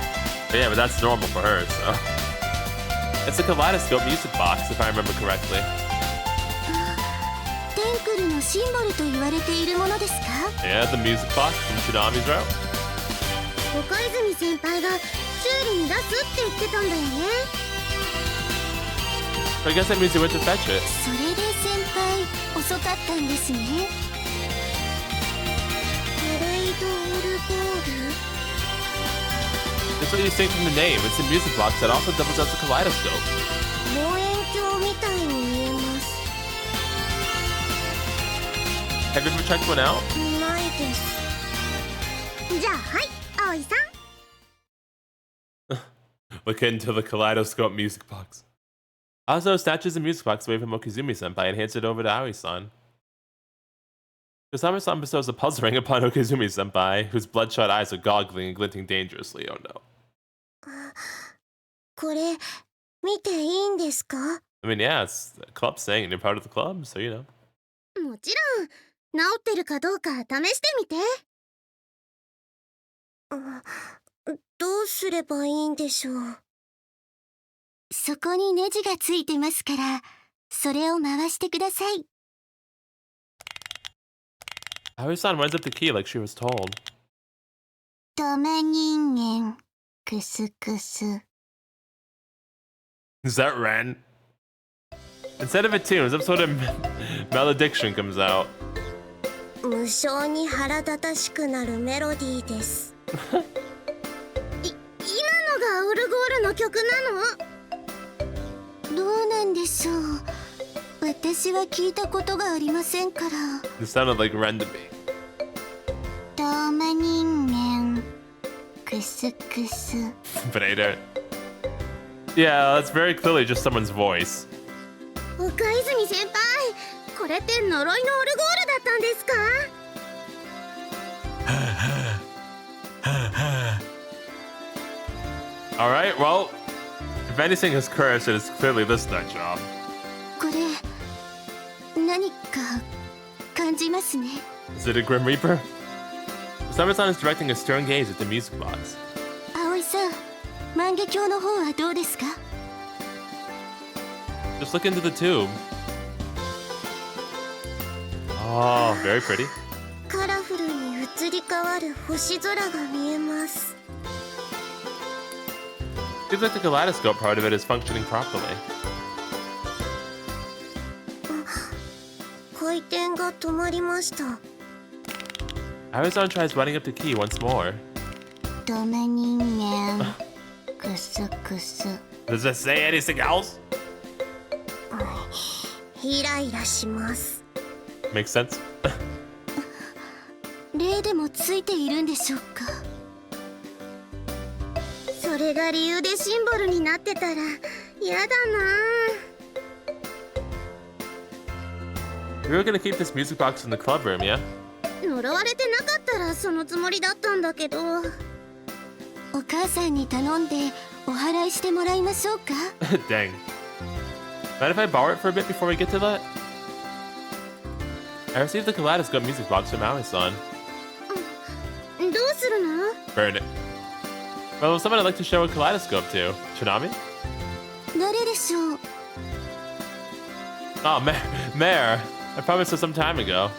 But yeah, but that's normal for her, so. It's a kaleidoscope music box, if I remember correctly. テンクルのシンボルと言われているものですか？ Yeah, the music box from Chinami's route. 岡泉先輩が修理に出すって言ってたんだよね。 I guess that means he went to fetch it. それで先輩遅かったんですね。パレードオルゴール。 That's what you think from the name. It's a music box that also doubles as a kaleidoscope. 望遠鏡みたいに見えます。 Have you ever checked one out? ないです。じゃあはい、葵さん。 Look into the kaleidoscope music box. Also snatches the music box away from Okizumi-senpai and hands it over to Aoi-san. Kusama-san bestows a puzzle ring upon Okizumi-senpai, whose bloodshot eyes are goggling and glinting dangerously. Oh no. これ見ていいんですか？ I mean, yeah, it's a club thing, and you're part of the club, so you know. もちろん、治ってるかどうか試してみて。どうすればいいんでしょう。そこにネジがついてますから、それを回してください。 Aoi-san winds up the key like she was told. ダメ人間、クスクス。 Is that Ren? Instead of a tune, some sort of malediction comes out. 無性に腹立たしくなるメロディーです。今のがオルゴールの曲なの？どうなんでしょう。私は聞いたことがありませんから。 It sounded like Ren to me. ダメ人間、クスクス。 But I don't. Yeah, that's very clearly just someone's voice. 岡泉先輩、これって呪いのオルゴールだったんですか？ Alright, well, if anything is cursed, it is clearly this nut job. これ、何か感じますね。 Is it a Grim Reaper? Kusama-san is directing a stern gaze at the music box. 葵さん、万華鏡の方はどうですか？ Just look into the tube. Oh, very pretty. カラフルに移り変わる星空が見えます。 Seems like the kaleidoscope part of it is functioning properly. 回転が止まりました。 Arizon tries running up the key once more. ダメ人間。クスクス。 Does it say anything else? イライラします。 Makes sense. 霊でもついているんでしょうか。それが理由でシンボルになってたらやだな。 We were gonna keep this music box in the club room, yeah? 呪われてなかったらそのつもりだったんだけど。お母さんに頼んでお祓いしてもらいましょうか。Dang. Mind if I borrow it for a bit before we get to that? I received the kaleidoscope music box from Maui-san. どうするの？ Burn it. Well, someone I'd like to show a kaleidoscope to. Chinami? 誰でしょう。 Oh, Mare. I promised her some time ago.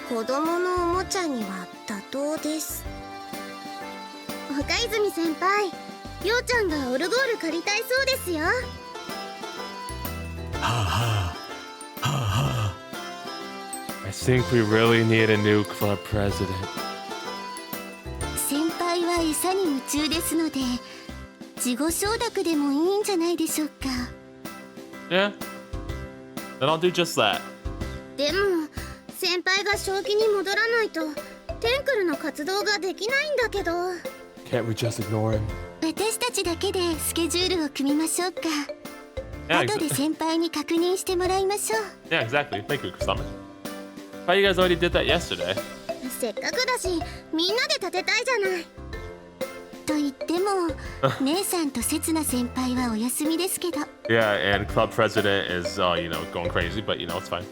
子供のおもちゃには妥当です。岡泉先輩、ようちゃんがオルゴール借りたいそうですよ。I think we really need a new club president. 先輩は餌に夢中ですので、自己承諾でもいいんじゃないでしょうか。Yeah. Then I'll do just that. でも先輩が正気に戻らないとテンクルの活動ができないんだけど。 Can't we just ignore him? 私たちだけでスケジュールを組みましょうか。 Yeah, 後で先輩に確認してもらいましょう。 Yeah, exactly. Thank you, Kusama. Thought you guys already did that yesterday. せっかくだしみんなで立てたいじゃない。と言っても姉さんと刹那先輩はお休みですけど。 Yeah, and club president is, going crazy, but, it's fine.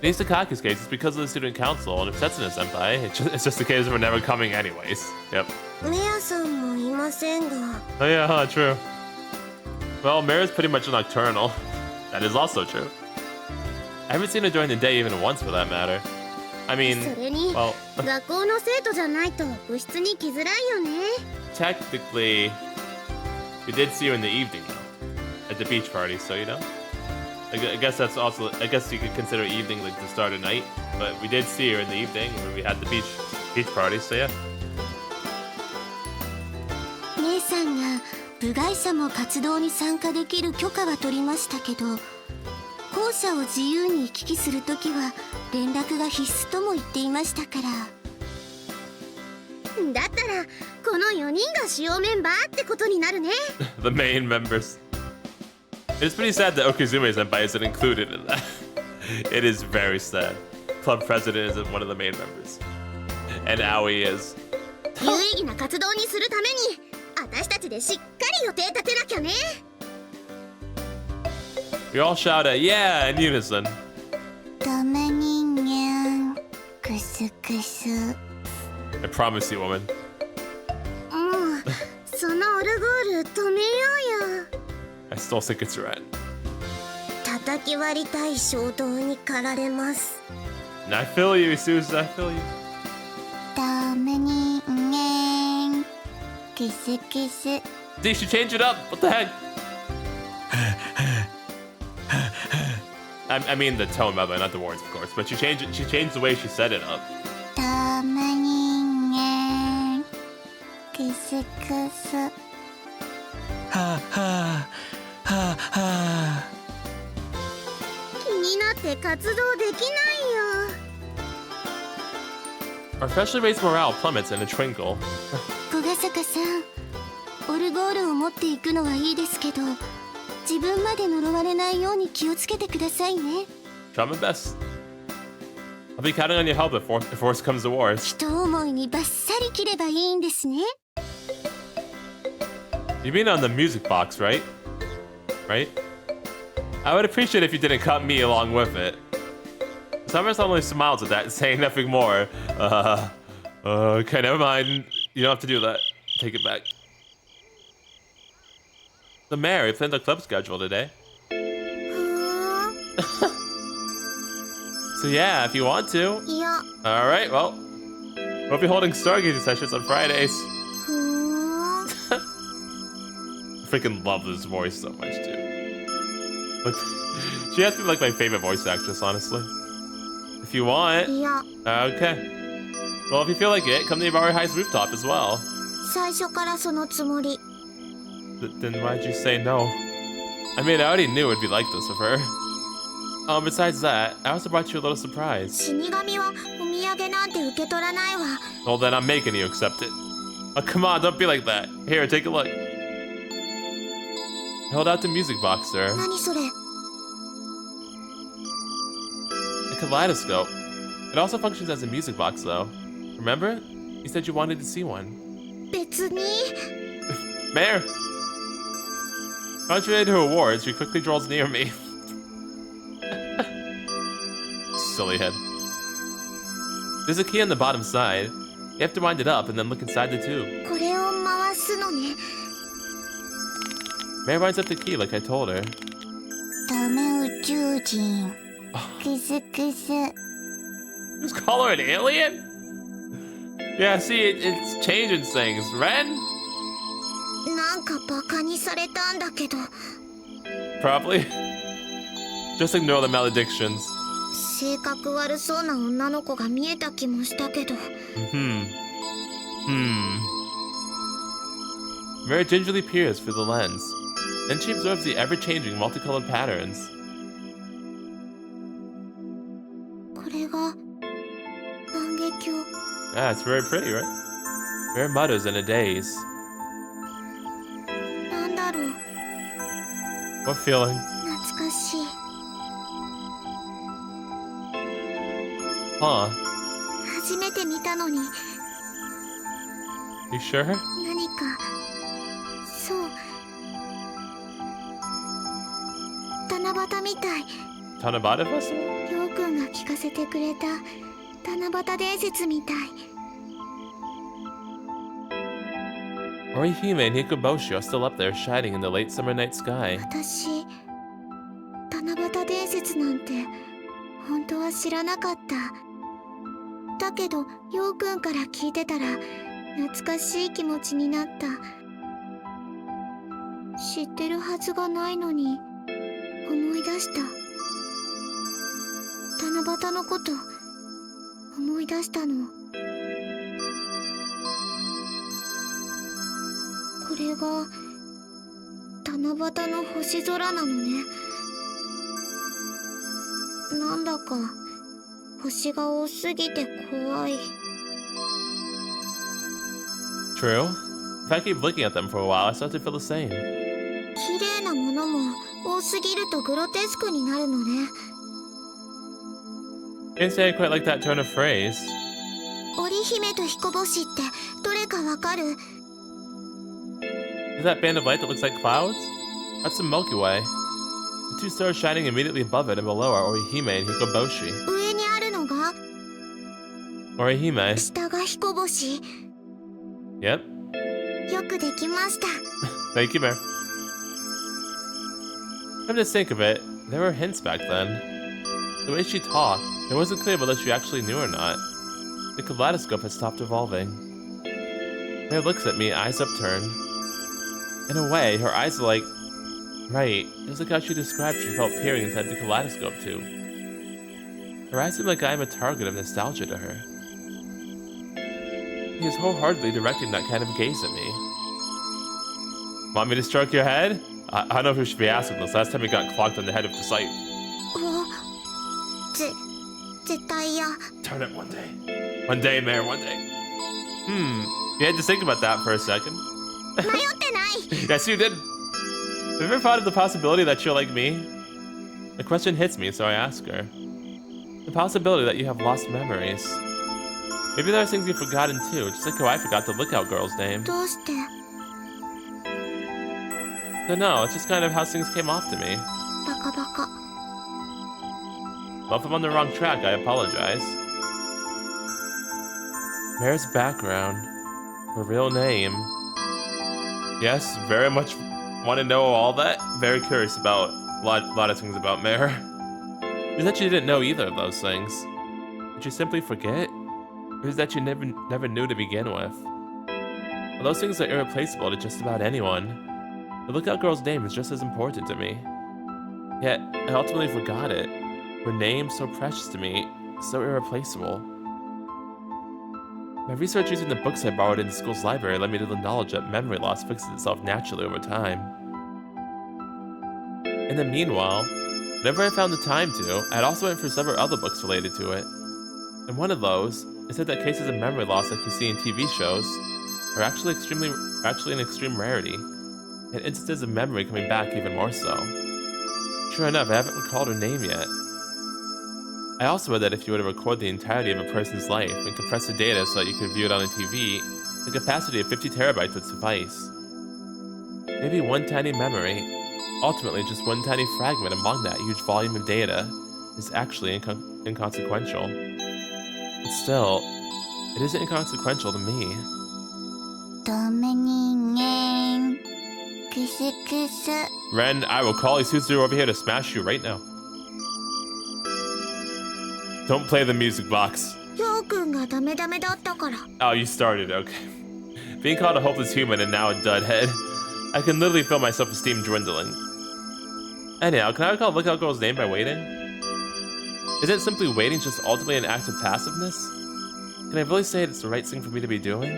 In Sakaki's case, it's because of the student council, and if Setsuna senpai, it's just a case of we're never coming anyways. Yep. メアさんもいませんが。 Oh yeah, true. Well, Mare's pretty much nocturnal. That is also true. I haven't seen her during the day even once for that matter. I mean, それに well, 学校の生徒じゃないと部室に来づらいよね。 technically, we did see her in the evening though, at the beach party, so I guess that's also, I guess you could consider evening like the start of night, but we did see her in the evening when we had the beach party, so yeah. 姉さんが部外者も活動に参加できる許可は取りましたけど、校舎を自由に行き来するときは連絡が必須とも言っていましたから。だったらこの4人が主要メンバーってことになるね。The main members. It's pretty sad that Okazume senpai isn't included in that. It is very sad. Club president isn't one of the main members. And Aoi is. 有意義な活動にするために私たちでしっかり予定立てなきゃね。 We all shout at yeah in unison. ダメ人間クスクス。 I promise you, woman. もうそのオルゴール止めようよ。 I still think it's red. 叩き割りたい衝動に駆られます。 And I feel you, Susan. I feel you. ダメ人間キスキス。 D, she changed it up. What the heck? I mean the tone, by the way, not the words, of course. But she changed it. She changed the way she set it up. ダメ人間キスキス。はあはあはあはあ。気になって活動できないよ。 Our freshly raised morale plummets in a twinkle. 小ヶ坂さん、オルゴールを持っていくのはいいですけど、自分まで呪われないように気をつけてくださいね。 Try my best. I'll be counting on your help if worse comes to worse. 一思いにバッサリ切ればいいんですね。 You mean on the music box, right? Right? I would appreciate if you didn't cut me along with it. Summers only smiles at that, saying nothing more. Okay, never mind. You don't have to do that. Take it back. The Mare planned the club schedule today. So yeah, if you want to. いや All right, well, we'll be holding stargazing sessions on Fridays. ふーん I freaking love this voice so much, dude. Like, she has to be like my favorite voice actress, honestly. If you want. いや Okay. Well, if you feel like it, come to Mare High's rooftop as well. 最初からそのつもり Then why'd you say no? I mean, I already knew it'd be like this with her. Besides that, I also brought you a little surprise. 死神はお土産なんて受け取らないわ Well, then I'm making you accept it. Oh, come on, don't be like that. Here, take a look. Hold out the music box, sir. 何それ A kaleidoscope. It also functions as a music box, though. Remember? You said you wanted to see one. 別に Mare! Contrary to her words, she quickly draws near me. Silly head. There's a key on the bottom side. You have to wind it up and then look inside the tube. これを回すのね Mare winds up the key like I told her. ダメ宇宙人クスクス Just call her an alien? Yeah, see, it's changing things. Ren? なんかバカにされたんだけど Probably. Just ignore the maledictions. 性格悪そうな女の子が見えた気もしたけど Mare gingerly peers through the lens. Then she observes the ever-changing multicolored patterns. これが万華鏡 Ah, it's very pretty, right? Mare mutters in a daze. なんだろう What feeling? 懐かしい Huh? 初めて見たのに You sure? 何かそう七夕みたい Tanabata Festival? ようくんが聞かせてくれた七夕伝説みたい Orihime and Hikoboshi are still up there shining in the late summer night sky. 私七夕伝説なんて本当は知らなかっただけどようくんから聞いてたら懐かしい気持ちになった知ってるはずがないのに思い出した七夕のこと思い出したのこれが七夕の星空なのねなんだか星が多すぎて怖い True. If I keep looking at them for a while, I start to feel the same. 綺麗なものも多すぎるとグロテスクになるのね Can't say I quite like that turn of phrase. 織姫と彦星ってどれかわかる Is that band of light that looks like clouds? That's the Milky Way. The two stars shining immediately above it and below are Orihime and Hikoboshi. 上にあるのが Orihime. 下が彦星 Yep. よくできました Thank you, Mare. Come to think of it, there were hints back then. The way she talked, it wasn't clear whether she actually knew or not. The kaleidoscope had stopped evolving. Mare looks at me, eyes upturned. In a way, her eyes are like... Right, just like how she described she felt peering inside the kaleidoscope too. Her eyes seem like I am a target of nostalgia to her. He is wholeheartedly directing that kind of gaze at me. Want me to stroke your head? I don't know if we should be asking this. Last time we got clocked on the head with the scythe. 絶対嫌 Turn it one day. One day, Mare, one day. You had to think about that for a second. 迷ってない Yes, you did. Have you ever thought of the possibility that you're like me? The question hits me, so I ask her. The possibility that you have lost memories. Maybe there are things you've forgotten too, just like how I forgot the lookout girl's name. どうして Don't know, it's just kind of how things came off to me. バカバカ Well, if I'm on the wrong track, I apologize. Mare's background. Her real name. Yes, very much want to know all that. Very curious about a lot of things about Mare. Is that you didn't know either of those things? Did you simply forget? Or is that you never knew to begin with? Well, those things are irreplaceable to just about anyone. The Lookout Girl's name is just as important to me. Yet, I ultimately forgot it. Her name, so precious to me, so irreplaceable. My research using the books I borrowed in the school's library led me to the knowledge that memory loss fixes itself naturally over time. In the meanwhile, whenever I found the time to, I had also went through several other books related to it. In one of those, it said that cases of memory loss like you see in TV shows are actually an extreme rarity, and instances of memory coming back even more so. Sure enough, I haven't recalled her name yet. I also read that if you were to record the entirety of a person's life and compress the data so that you could view it on a TV, the capacity of 50 terabytes would suffice. Maybe one tiny memory, ultimately just one tiny fragment among that huge volume of data, is actually inconsequential. But still, it isn't inconsequential to me. Ren, I will call Hoshizora over here to smash you right now. Don't play the music box. Oh, you started, okay. Being called a hopeless human and now a dudhead. I can literally feel my self-esteem dwindling. Anyhow, can I recall Lookout Girl's name by waiting? Isn't simply waiting just ultimately an act of passiveness? Can I really say it's the right thing for me to be doing?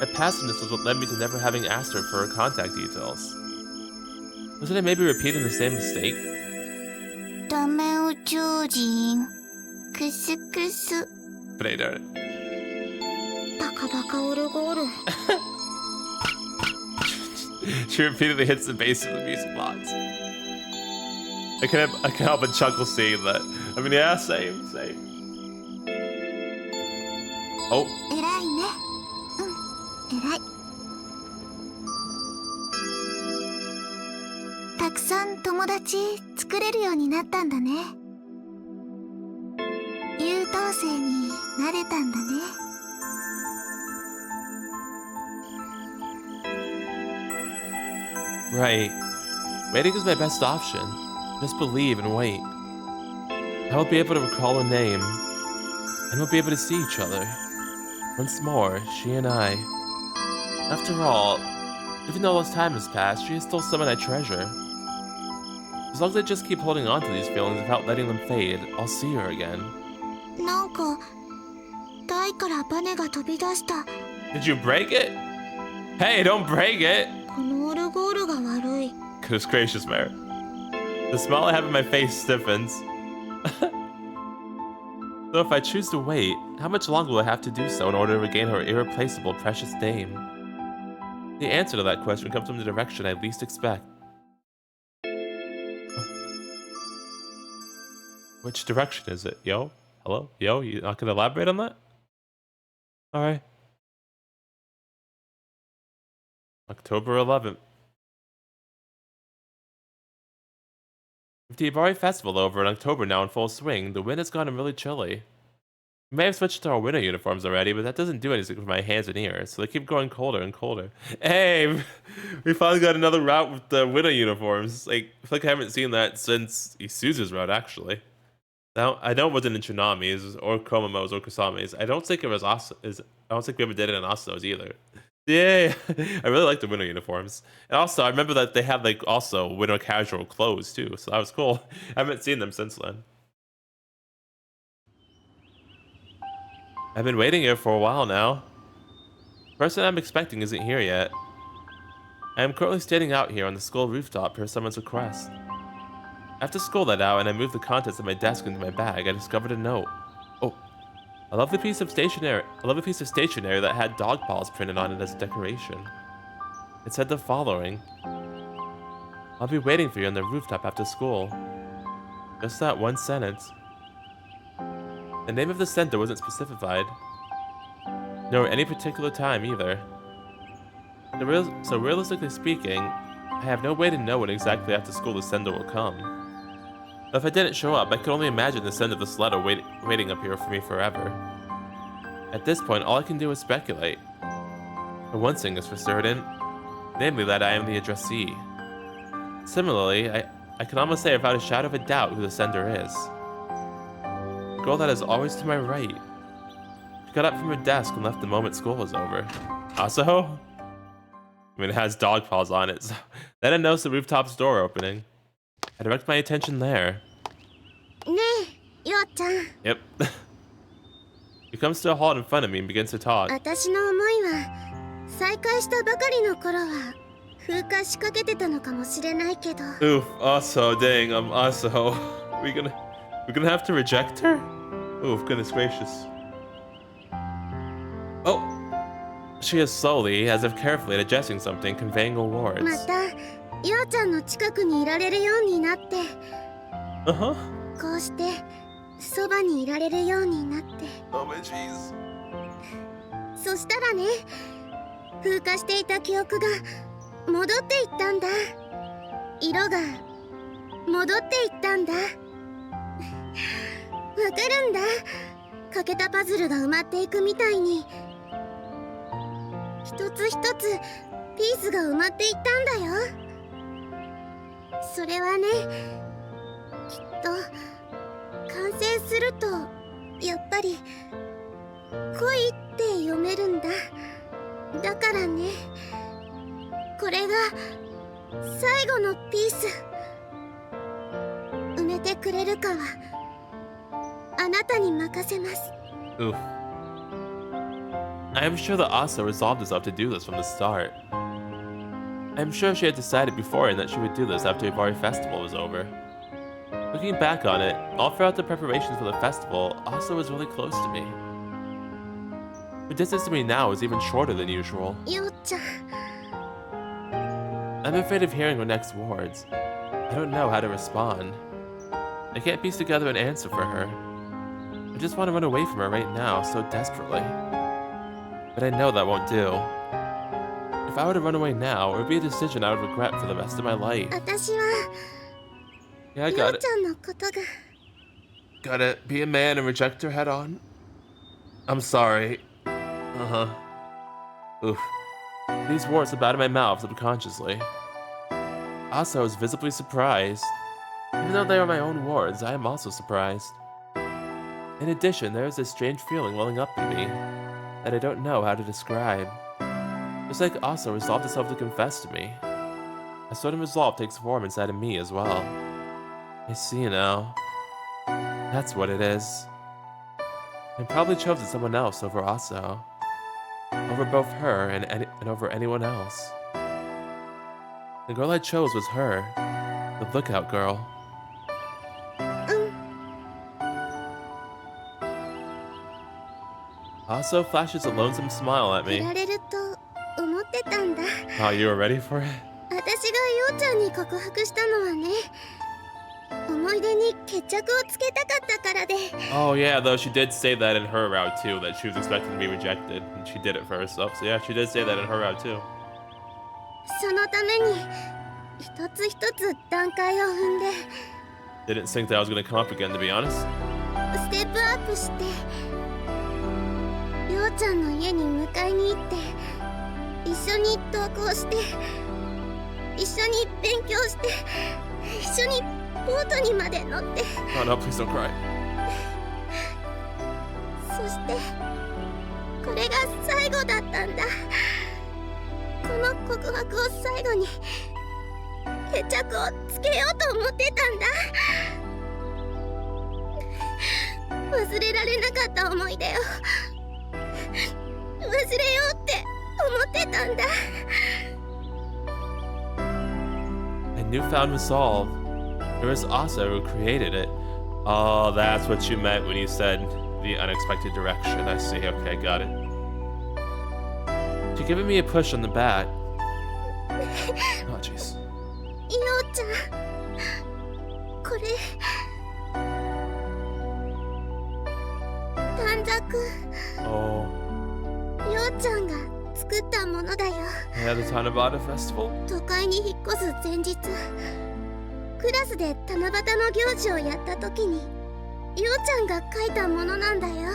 My passiveness was what led me to never having asked her for her contact details. Wasn't I maybe repeating the same mistake? But I don't. She repeatedly hits the bass of the music box. I can't help but chuckle seeing that. I mean, yeah, same. Oh. たくさん友達作れるようになったんだね。優等生になれたんだね。Right. Waiting is my best option. Just believe and wait. I will be able to recall a name, and we'll be able to see each other. Once more, she and I. After all, even though less time has passed, she is still someone I treasure. As long as I just keep holding on to these feelings without letting them fade, I'll see her again. なんか台からバネが飛び出した。 Did you break it? Hey, don't break it! このオルゴールが悪い。 Goodness gracious, Mare. The smile I have in my face stiffens. So if I choose to wait, how much longer will I have to do so in order to regain her irreplaceable precious name? The answer to that question comes from the direction I least expect. Which direction is it? Yo? Hello? Yo? You not gonna elaborate on that? Alright. October 11th. With the Hibari Festival over in October now in full swing, the wind has gotten really chilly. We may have switched to our winter uniforms already, but that doesn't do anything for my hands and ears, so they keep growing colder and colder. Hey! We finally got another route with the winter uniforms. Like, I feel like I haven't seen that since Isuzu's route, actually. Now, I know it wasn't in Chinami's, or Komomo's, or Kusame's. I don't think it was I don't think we ever did it in Asuto's either. Yay! I really like the winter uniforms. And also, I remember that they had, like, also winter casual clothes, too, so that was cool. I haven't seen them since then. I've been waiting here for a while now. The person I'm expecting isn't here yet. I am currently standing out here on the school rooftop per someone's request. After school let out and I moved the contents of my desk into my bag, I discovered a note. Oh, a lovely piece of stationery that had dog paws printed on it as decoration. It said the following: I'll be waiting for you on the rooftop after school. Just that one sentence. The name of the center wasn't specified, nor any particular time either. So realistically speaking, I have no way to know when exactly after school the sender will come. But if I didn't show up, I could only imagine the sender of this letter waiting up here for me forever. At this point, all I can do is speculate. But one thing is for certain, namely that I am the addressee. Similarly, I can almost say without a shadow of a doubt who the sender is. The girl that is always to my right. She got up from her desk and left the moment school was over. Asaho? I mean, it has dog paws on it, so then I noticed the rooftops door opening. I direct my attention there. Yep. He comes to a halt in front of me and begins to talk. Oof, Asaho, dang, Asaho. We're gonna have to reject her? Oof, goodness gracious. Oh, she is slowly, as if carefully, adjusting something, conveying awards. Uh-huh. Oh my jeez. そしたらね、風化していた記憶が戻っていったんだ。色が戻っていったんだ。わかるんだ。欠けたパズルが埋まっていくみたいに、一つ一つピースが埋まっていったんだよ。それはね、きっと完成するとやっぱり恋って読めるんだ。だからね、これが最後のピース。埋めてくれるかはあなたに任せます。Oof. I am sure that Asa resolved herself to do this from the start. I am sure she had decided beforehand that she would do this after Hibari Festival was over. Looking back on it, all throughout the preparations for the festival, Asa was really close to me. Her distance to me now is even shorter than usual. I'm afraid of hearing her next words. I don't know how to respond. I can't piece together an answer for her. I just want to run away from her right now, so desperately. But I know that won't do. If I were to run away now, it would be a decision I would regret for the rest of my life. Yeah, I got it. Gotta be a man and reject her head on. I'm sorry. Uh-huh. Oof. These words slip out of my mouth subconsciously. Asa was visibly surprised. Even though they are my own words, I am also surprised. In addition, there is this strange feeling welling up in me that I don't know how to describe. Just like Asa resolved herself to confess to me, a certain resolve takes form inside of me as well. I see now. That's what it is. I probably chose someone else over Asa. Over both her and over anyone else. The girl I chose was her. The lookout girl. Asa flashes a lonesome smile at me. Oh, you were ready for it? Oh yeah, though she did say that in her route too, that she was expecting to be rejected, and she did it for herself. So yeah, she did say that in her route too. Didn't think that I was gonna come up again, to be honest. Oh no, please don't cry. A newfound resolve. It was Asa who created it. Oh, that's what you meant when you said the unexpected direction. I see. Okay, got it. She giving me a push on the back. Oh, jeez. Oh. Yeah, the Tanabata festival? クラスで七夕の行事をやった時にようちゃんが描いたものなんだよ。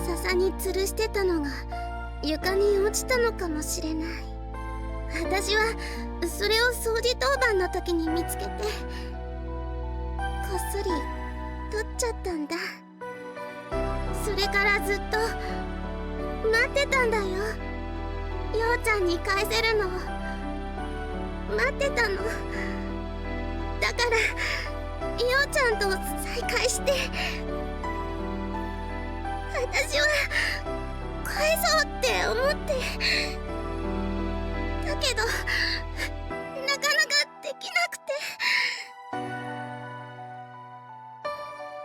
笹に吊るしてたのが床に落ちたのかもしれない。私はそれを掃除当番の時に見つけてこっそり取っちゃったんだ。それからずっと待ってたんだよ、ようちゃんに返せるのを待ってたの。だからようちゃんと再会して私は返そうって思って、だけどなかなかできなくて。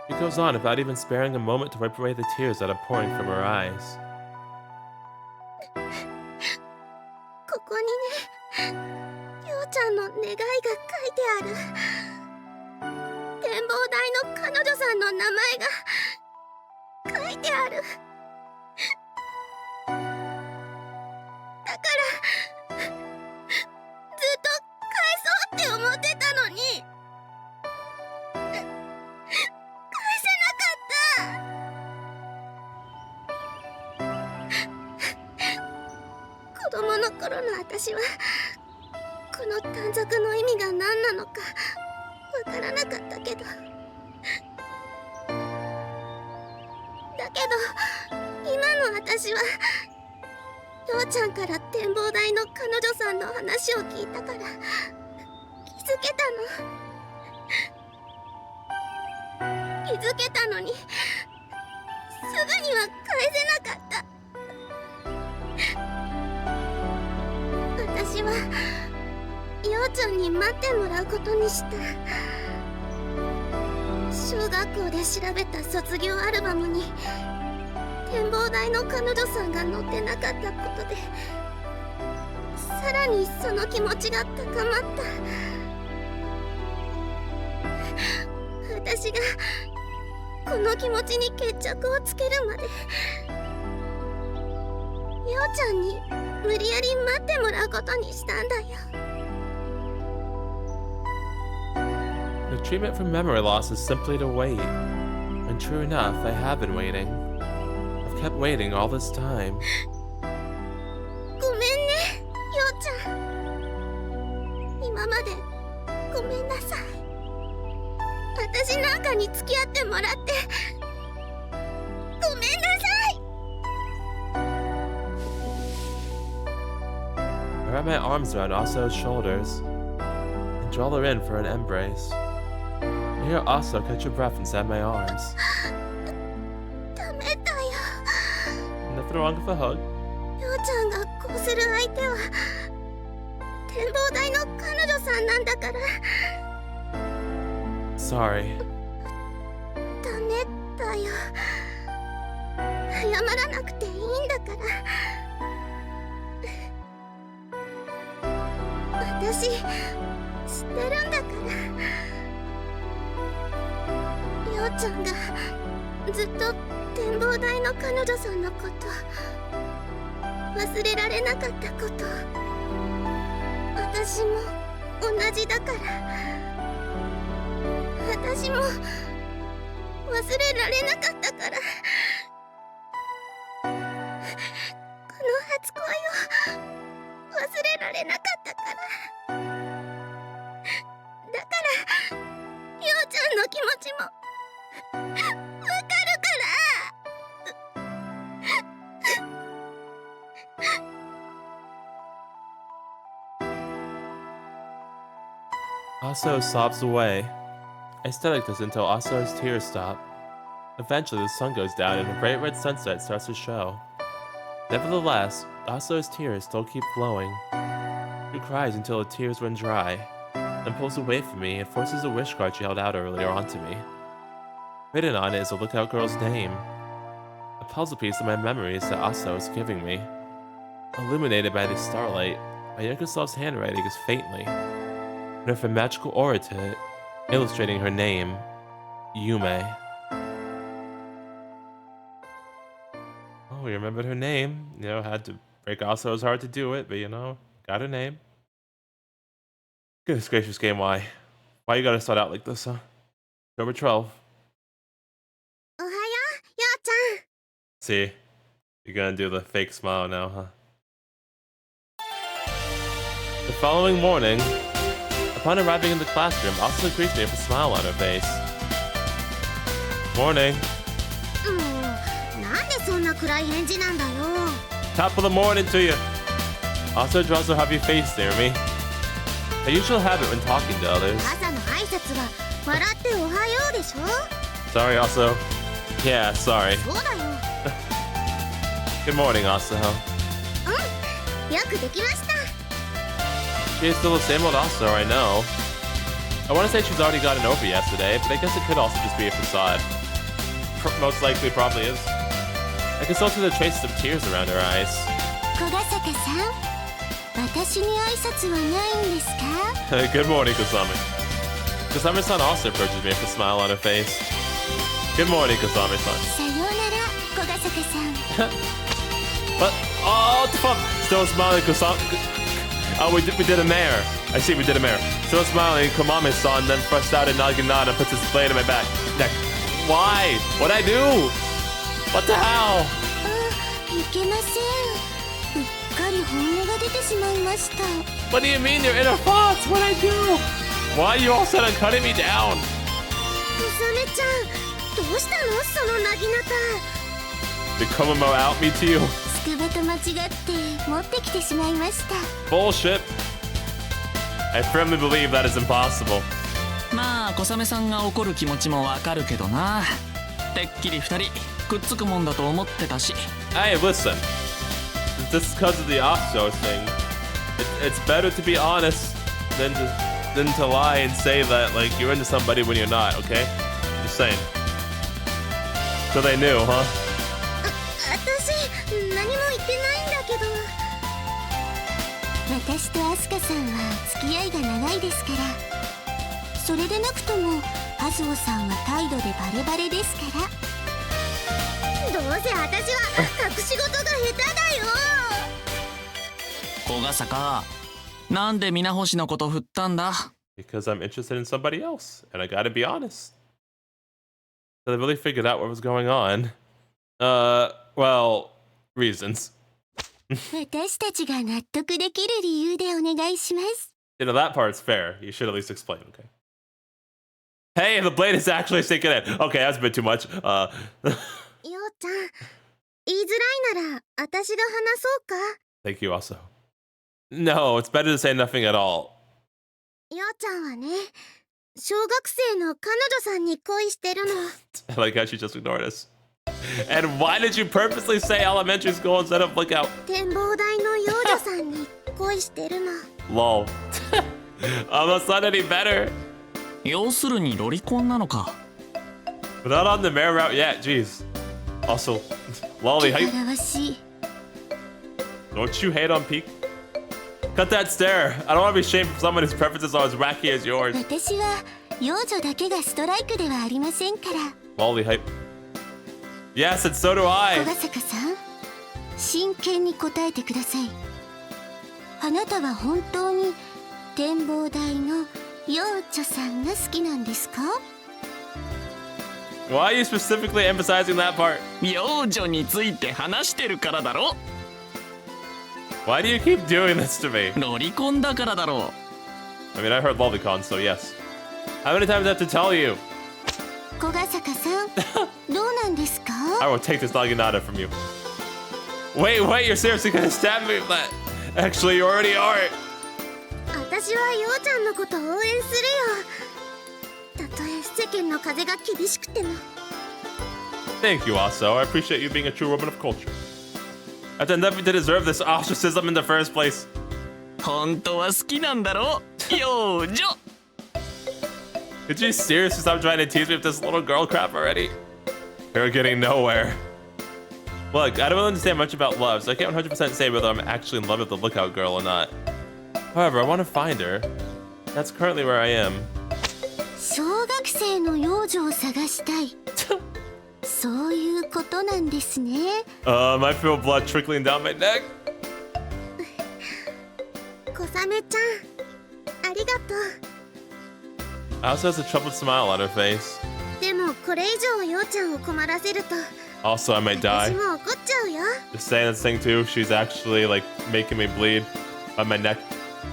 She goes on without even sparing a moment to wipe away the tears that are pouring from her eyes. ここにね、ようちゃんの願いが書いてある。展望台の彼女さんの名前が書いてある。だからずっと返そうって思ってたのに返せなかった。子供の頃の私はこの短冊の意味が何なのかわからなかったけど、だけど今の私はようちゃんから展望台の彼女さんの話を聞いたから気づけたの。気づけたのにすぐには返せなかった。私はようちゃんに待ってもらうことにした。小学校で調べた卒業アルバムに展望台の彼女さんが載ってなかったことでさらにその気持ちが高まった。私がこの気持ちに決着をつけるまでようちゃんに無理やり待ってもらうことにしたんだよ。The treatment for memory loss is simply to wait. And true enough, I have been waiting. I've kept waiting all this time. ごめんね、ようちゃん。今までごめんなさい。私なんかに付き合ってもらってごめんなさい。 I wrap my arms around Aso's shoulders and draw her in for an embrace. I hear Aso catch her breath inside my arms. ダメだよ。 Nothing wrong with a hug. ようちゃんがこうする相手は展望台の彼女さんなんだから。 Sorry. ダメだよ。謝らなくていいんだから。私知ってるんだから。ようちゃんがずっと展望台の彼女さんのこと忘れられなかったこと、私も同じだから。私も忘れられなかったから。この初恋を忘れられなかったから。だからようちゃんの気持ちもわかるから。 Aso sobs away. I stare like this until Aso's tears stop. Eventually, the sun goes down and a bright red sunset starts to show. Nevertheless, Aso's tears still keep flowing. She cries until the tears run dry, then pulls away from me and forces a wish card she held out earlier onto me. Written on it is a lookout girl's name. A puzzle piece of my memories that Aso is giving me. Illuminated by the starlight, Ayako-soft's handwriting is faintly, and with a magical aura to it, illustrating her name, Yume. Oh, we remembered her name. You know, had to break Aso's heart to do it, but you know, got her name. Goodness gracious, game, why? Why you gotta start out like this, huh? October 12th. おはよう、ようちゃん。 See, you're gonna do the fake smile now, huh? The following morning, upon arriving in the classroom, Asa greets me with a smile on her face. Morning. なんでそんな暗い返事なんだよ。 Top of the morning to you. Asa draws a happy face near me. A usual habit when talking to others. 朝の挨拶は笑っておはようでしょ。 Sorry, Asa. Yeah, sorry. そうだよ。 Good morning, Asa. よくできました。 She is still the same old Asa, I know. I want to say she's already gotten over yesterday, but I guess it could also just be a facade. Most likely probably is. I can still see the traces of tears around her eyes. 小ヶ坂さん、私に挨拶はないんですか？ Good morning, Kusame. Kusame-san also approaches me with a smile on her face. Good morning, Kusame-san. さようなら、小ヶ坂さん。 What? Oh, what the fuck? Still smiling, Kusame. Oh, we did a mare. I see, we did a mare. Still smiling, Kamame-san then thrust out a naginata and puts his blade in my back. Neck. Why? What'd I do? What the hell? いけません。うっかり本音が出てしまいました。 What do you mean your inner thoughts? What'd I do? Why are you all set on cutting me down? 小雨ちゃん、どうしたのそのなぎなた。 Did Komomo out me to you? つくばと間違って持ってきてしまいました。 Bullshit. I firmly believe that is impossible. まあ小雨さんが怒る気持ちもわかるけどな。てっきり二人くっつくもんだと思ってたし。 Hey, listen. This is because of the Oxo thing. It's better to be honest than to lie and say that like you're into somebody when you're not. Okay? Just saying. So they knew, huh? 私何も言ってないんだけど。私とアスカさんは付き合いが長いですから。それでなくともカズオさんは態度でバレバレですから。どうせ私は隠し事が下手だよ。小ヶ坂、なんで皆星のこと振ったんだ？ Because I'm interested in somebody else, and I gotta be honest. So they really figured out what was going on. Well, reasons. 私たちが納得できる理由でお願いします。You know, that part's fair. You should at least explain, okay? Hey, the blade is actually sticking in. Okay, that's a bit too much. ようちゃん、言いづらいなら私が話そうか。 Thank you also. No, it's better to say nothing at all. ようちゃんはね、小学生の彼女さんに恋してるの。 I like how she just ignored us. And why did you purposely say elementary school instead of lookout? 展望台の幼女さんに恋してるの。Lol. Almost not any better. 要するにロリコンなのか。 We're not on the mare route yet, jeez. Also, lolly hype. 汚らわしい。 Don't you hate on peak? Cut that stare. I don't want to be shamed from someone whose preferences are as wacky as yours. 私は幼女だけがストライクではありませんから。 Lolly hype. Yes, and so do 小 I. ヶ坂さん、真剣に答えてください。あなたは本当に展望台の幼女さんが好きなんですか？ Why are you specifically emphasizing that part? 幼女について話してるからだろ。 Why do you keep doing this to me? ロリコンだからだろ I mean, I heard lolicon, so yes. How many times do I have to tell you? 小ヶ坂さん、どうなんですか？ I will take this naginata from you. Wait, you're seriously gonna stab me with that? Actually, you already are. 私はようちゃんのこと応援するよ。たとえ世間の風が厳しくても。 Thank you, Aso. I appreciate you being a true woman of culture. I've done nothing to deserve this ostracism in the first place. 本当は好きなんだろ幼女。 Could you seriously stop trying to tease me with this little girl crap already? You're getting nowhere. Look, I don't really understand much about love, so I can't 100% say whether I'm actually in love with the lookout girl or not. However, I want to find her. That's currently where I am. 小学生の幼女を探したい。そういうことなんですね。I feel blood trickling down my neck. 小雨ちゃん、ありがとう。 Asa has a troubled smile on her face. でもこれ以上ようちゃんを困らせると Also, I might 私 die. も怒っちゃうよ。 Just saying this thing too, she's actually like making me bleed on my neck.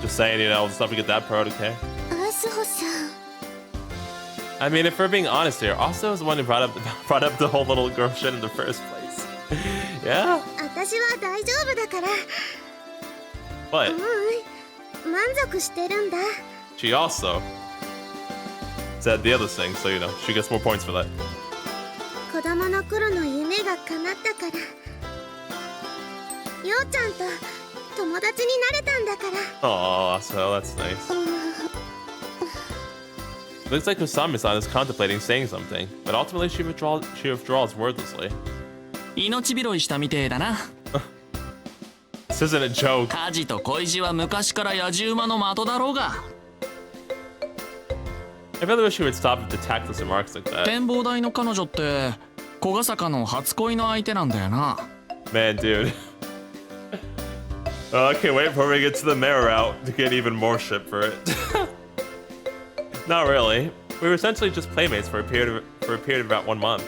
Just saying, you know, let's not forget that part, okay? アスホさん I mean, if we're being honest here, Asuho is the one who brought up the whole little girl shit in the first place. Yeah? 私は大丈夫だから But 満足してるんだ she also said the other thing, so you know, she gets more points for that. 子供の頃の夢が叶ったからようちゃんと友達になれたんだから Oh, Asuho, that's nice. Looks like Kusami-san is contemplating saying something, but ultimately she withdraws wordlessly. 命拾いしたみてえだな This isn't a joke. 家事と恋路は昔から野じ馬の的だろうが I really wish she would stop with the tactless remarks like that. 展望台の彼女って小ヶ坂の初恋の相手なんだよな Man, dude. Oh, I can't wait before we get to the Mare route to get even more shit for it. Not really. We were essentially just playmates for a period of about 1 month.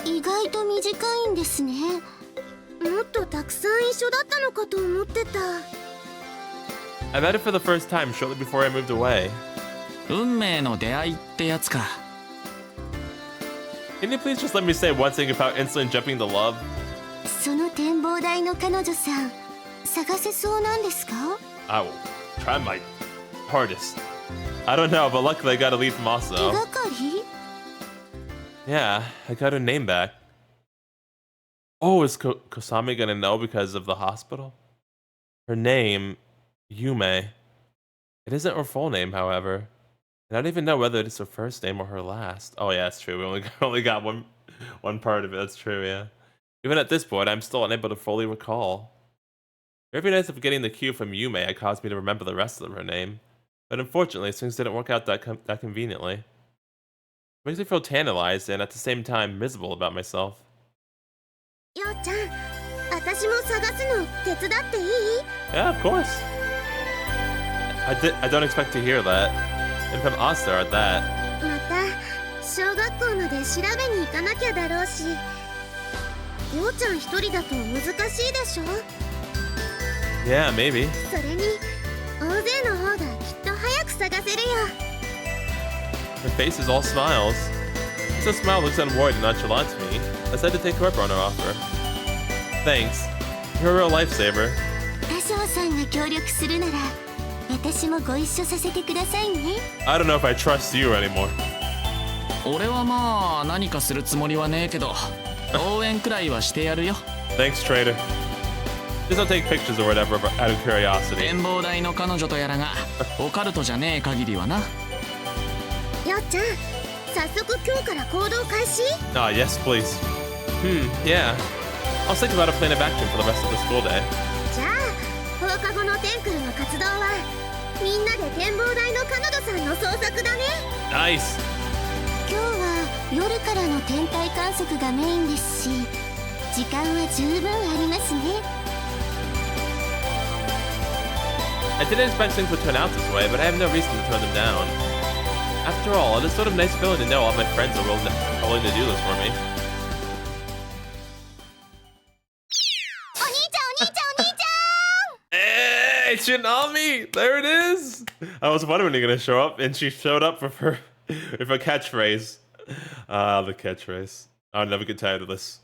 意外と短いんですねもっとたくさん一緒だったのかと思ってた I met her for the first time shortly before I moved away. 運命の出会いってやつか Can you please just let me say one thing about instantly jumping to love? その展望台の彼女さん探せそうなんですか I will try my hardest. I don't know, but luckily I got a lead from 手 Asuho. がかり Yeah, I got her name back. Oh, is Kosami gonna know because of the hospital? Her name, Yume. It isn't her full name, however. And I don't even know whether it's her first name or her last. Oh yeah, it's true. We only got one part of it. That's true, yeah. Even at this point, I'm still unable to fully recall. Every night of getting the cue from Yume had caused me to remember the rest of her name. But unfortunately, things didn't work out that conveniently. It makes me feel tantalized and at the same time miserable about myself. ようちゃん私も探すの手伝っていい Yeah, of course. I don't expect to hear that. And from Asuho at that. また小学校まで調べに行かなきゃだろうしようちゃん一人だと難しいでしょ Yeah, maybe. それに大勢の方がきっと早く探せるよ Her face is all smiles. Her smile looks unworried and nonchalant to me. I decided to take her up on her offer. Thanks. You're a real lifesaver. 麻生さんが協力するなら私もご一緒させてくださいね I don't know if I trust you anymore. 俺はまあ何かするつもりはねえけど応援くらいはしてやるよ Thanks, trader. Just don't take pictures or whatever out of curiosity. 展望台の彼女とやらがオカルトじゃねえ限りはなよっちゃん早速今日から行動開始 Ah, yes, please. Yeah. I'll think about a plan of action for the rest of the school day. じゃあ放課後のテンクルの活動はみんなで展望台の彼女さんの捜索だね Nice. 今日は夜からの天体観測がメインですし時間は十分ありますね I didn't expect things would turn out this way, but I have no reason to turn them down. After all, it is sort of nice feeling to know all my friends are willing to do this for me. お兄ちゃんお兄ちゃんお兄ちゃん Hey, Chinami! There it is! I was wondering when you're gonna show up, and she showed up with her catchphrase. The catchphrase. I'll never get tired of this.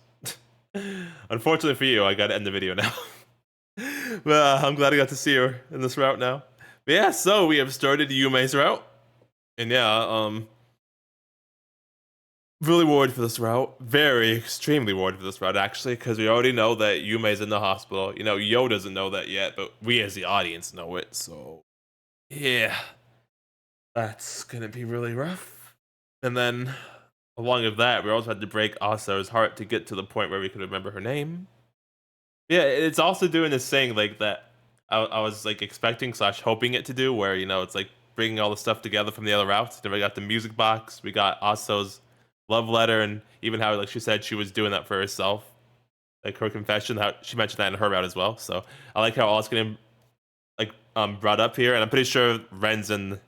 Unfortunately for you, I gotta end the video now. But I'm glad I got to see her in this route now. But yeah, so we have started Yume's route. And yeah, really worried for this route. Very, extremely worried for this route, actually, because we already know that Yume's in the hospital. You know, Yo doesn't know that yet, but we as the audience know it, so... Yeah. That's gonna be really rough. And then, along with that, we also had to break Asuho's heart to get to the point where we could remember her name. Yeah, it's also doing this thing, like, that I was, like, expecting / hoping it to do, where, you know, it's, like, bringing all the stuff together from the other routes. Then we got the music box, we got Asuho's love letter, and even how, like, she said she was doing that for herself. Like, her confession, how she mentioned that in her route as well. So, I like how all it's getting, like, brought up here, and I'm pretty sure Ren's in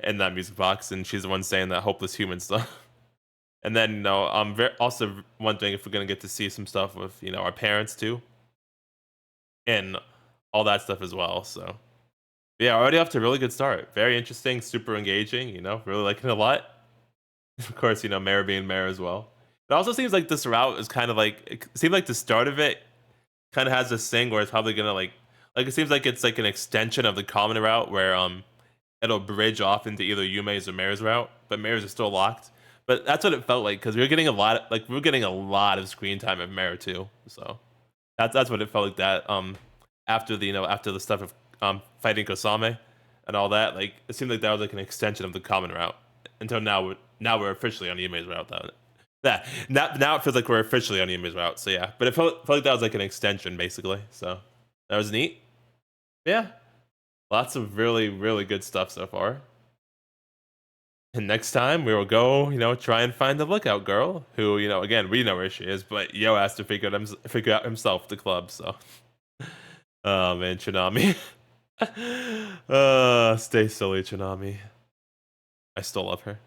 that music box, and she's the one saying that hopeless human stuff. And then, you know, I'm also wondering if we're gonna get to see some stuff with, you know, our parents too, and all that stuff as well. So Yeah, already off to a really good start. Very interesting, super engaging, you know, really liking it a lot. Of course, you know, Mare being Mare as well. It also seems like this route is kind of like, it seems like the start of it kind of has this thing where it's probably gonna like it seems like it's like an extension of the common route where it'll bridge off into either Yume's or Mare's route, but Mare's is still locked. But that's what it felt like because we were getting a lot, like we were getting a lot of screen time of Mare too. So that's what it felt like that. After the after the stuff of fighting Kosame and all that, like it seemed like that was like an extension of the common route. Until now we're officially on Yume's route though. Yeah, now it feels like we're officially on Yume's route. So yeah, but it felt like that was like an extension basically. So that was neat. Yeah, lots of really really good stuff so far. And next time we will go, try and find the lookout girl, who, again, we know where she is, but Yo has to figure out himself the club. So, oh man, Chinami, stay silly, Chinami. I still love her.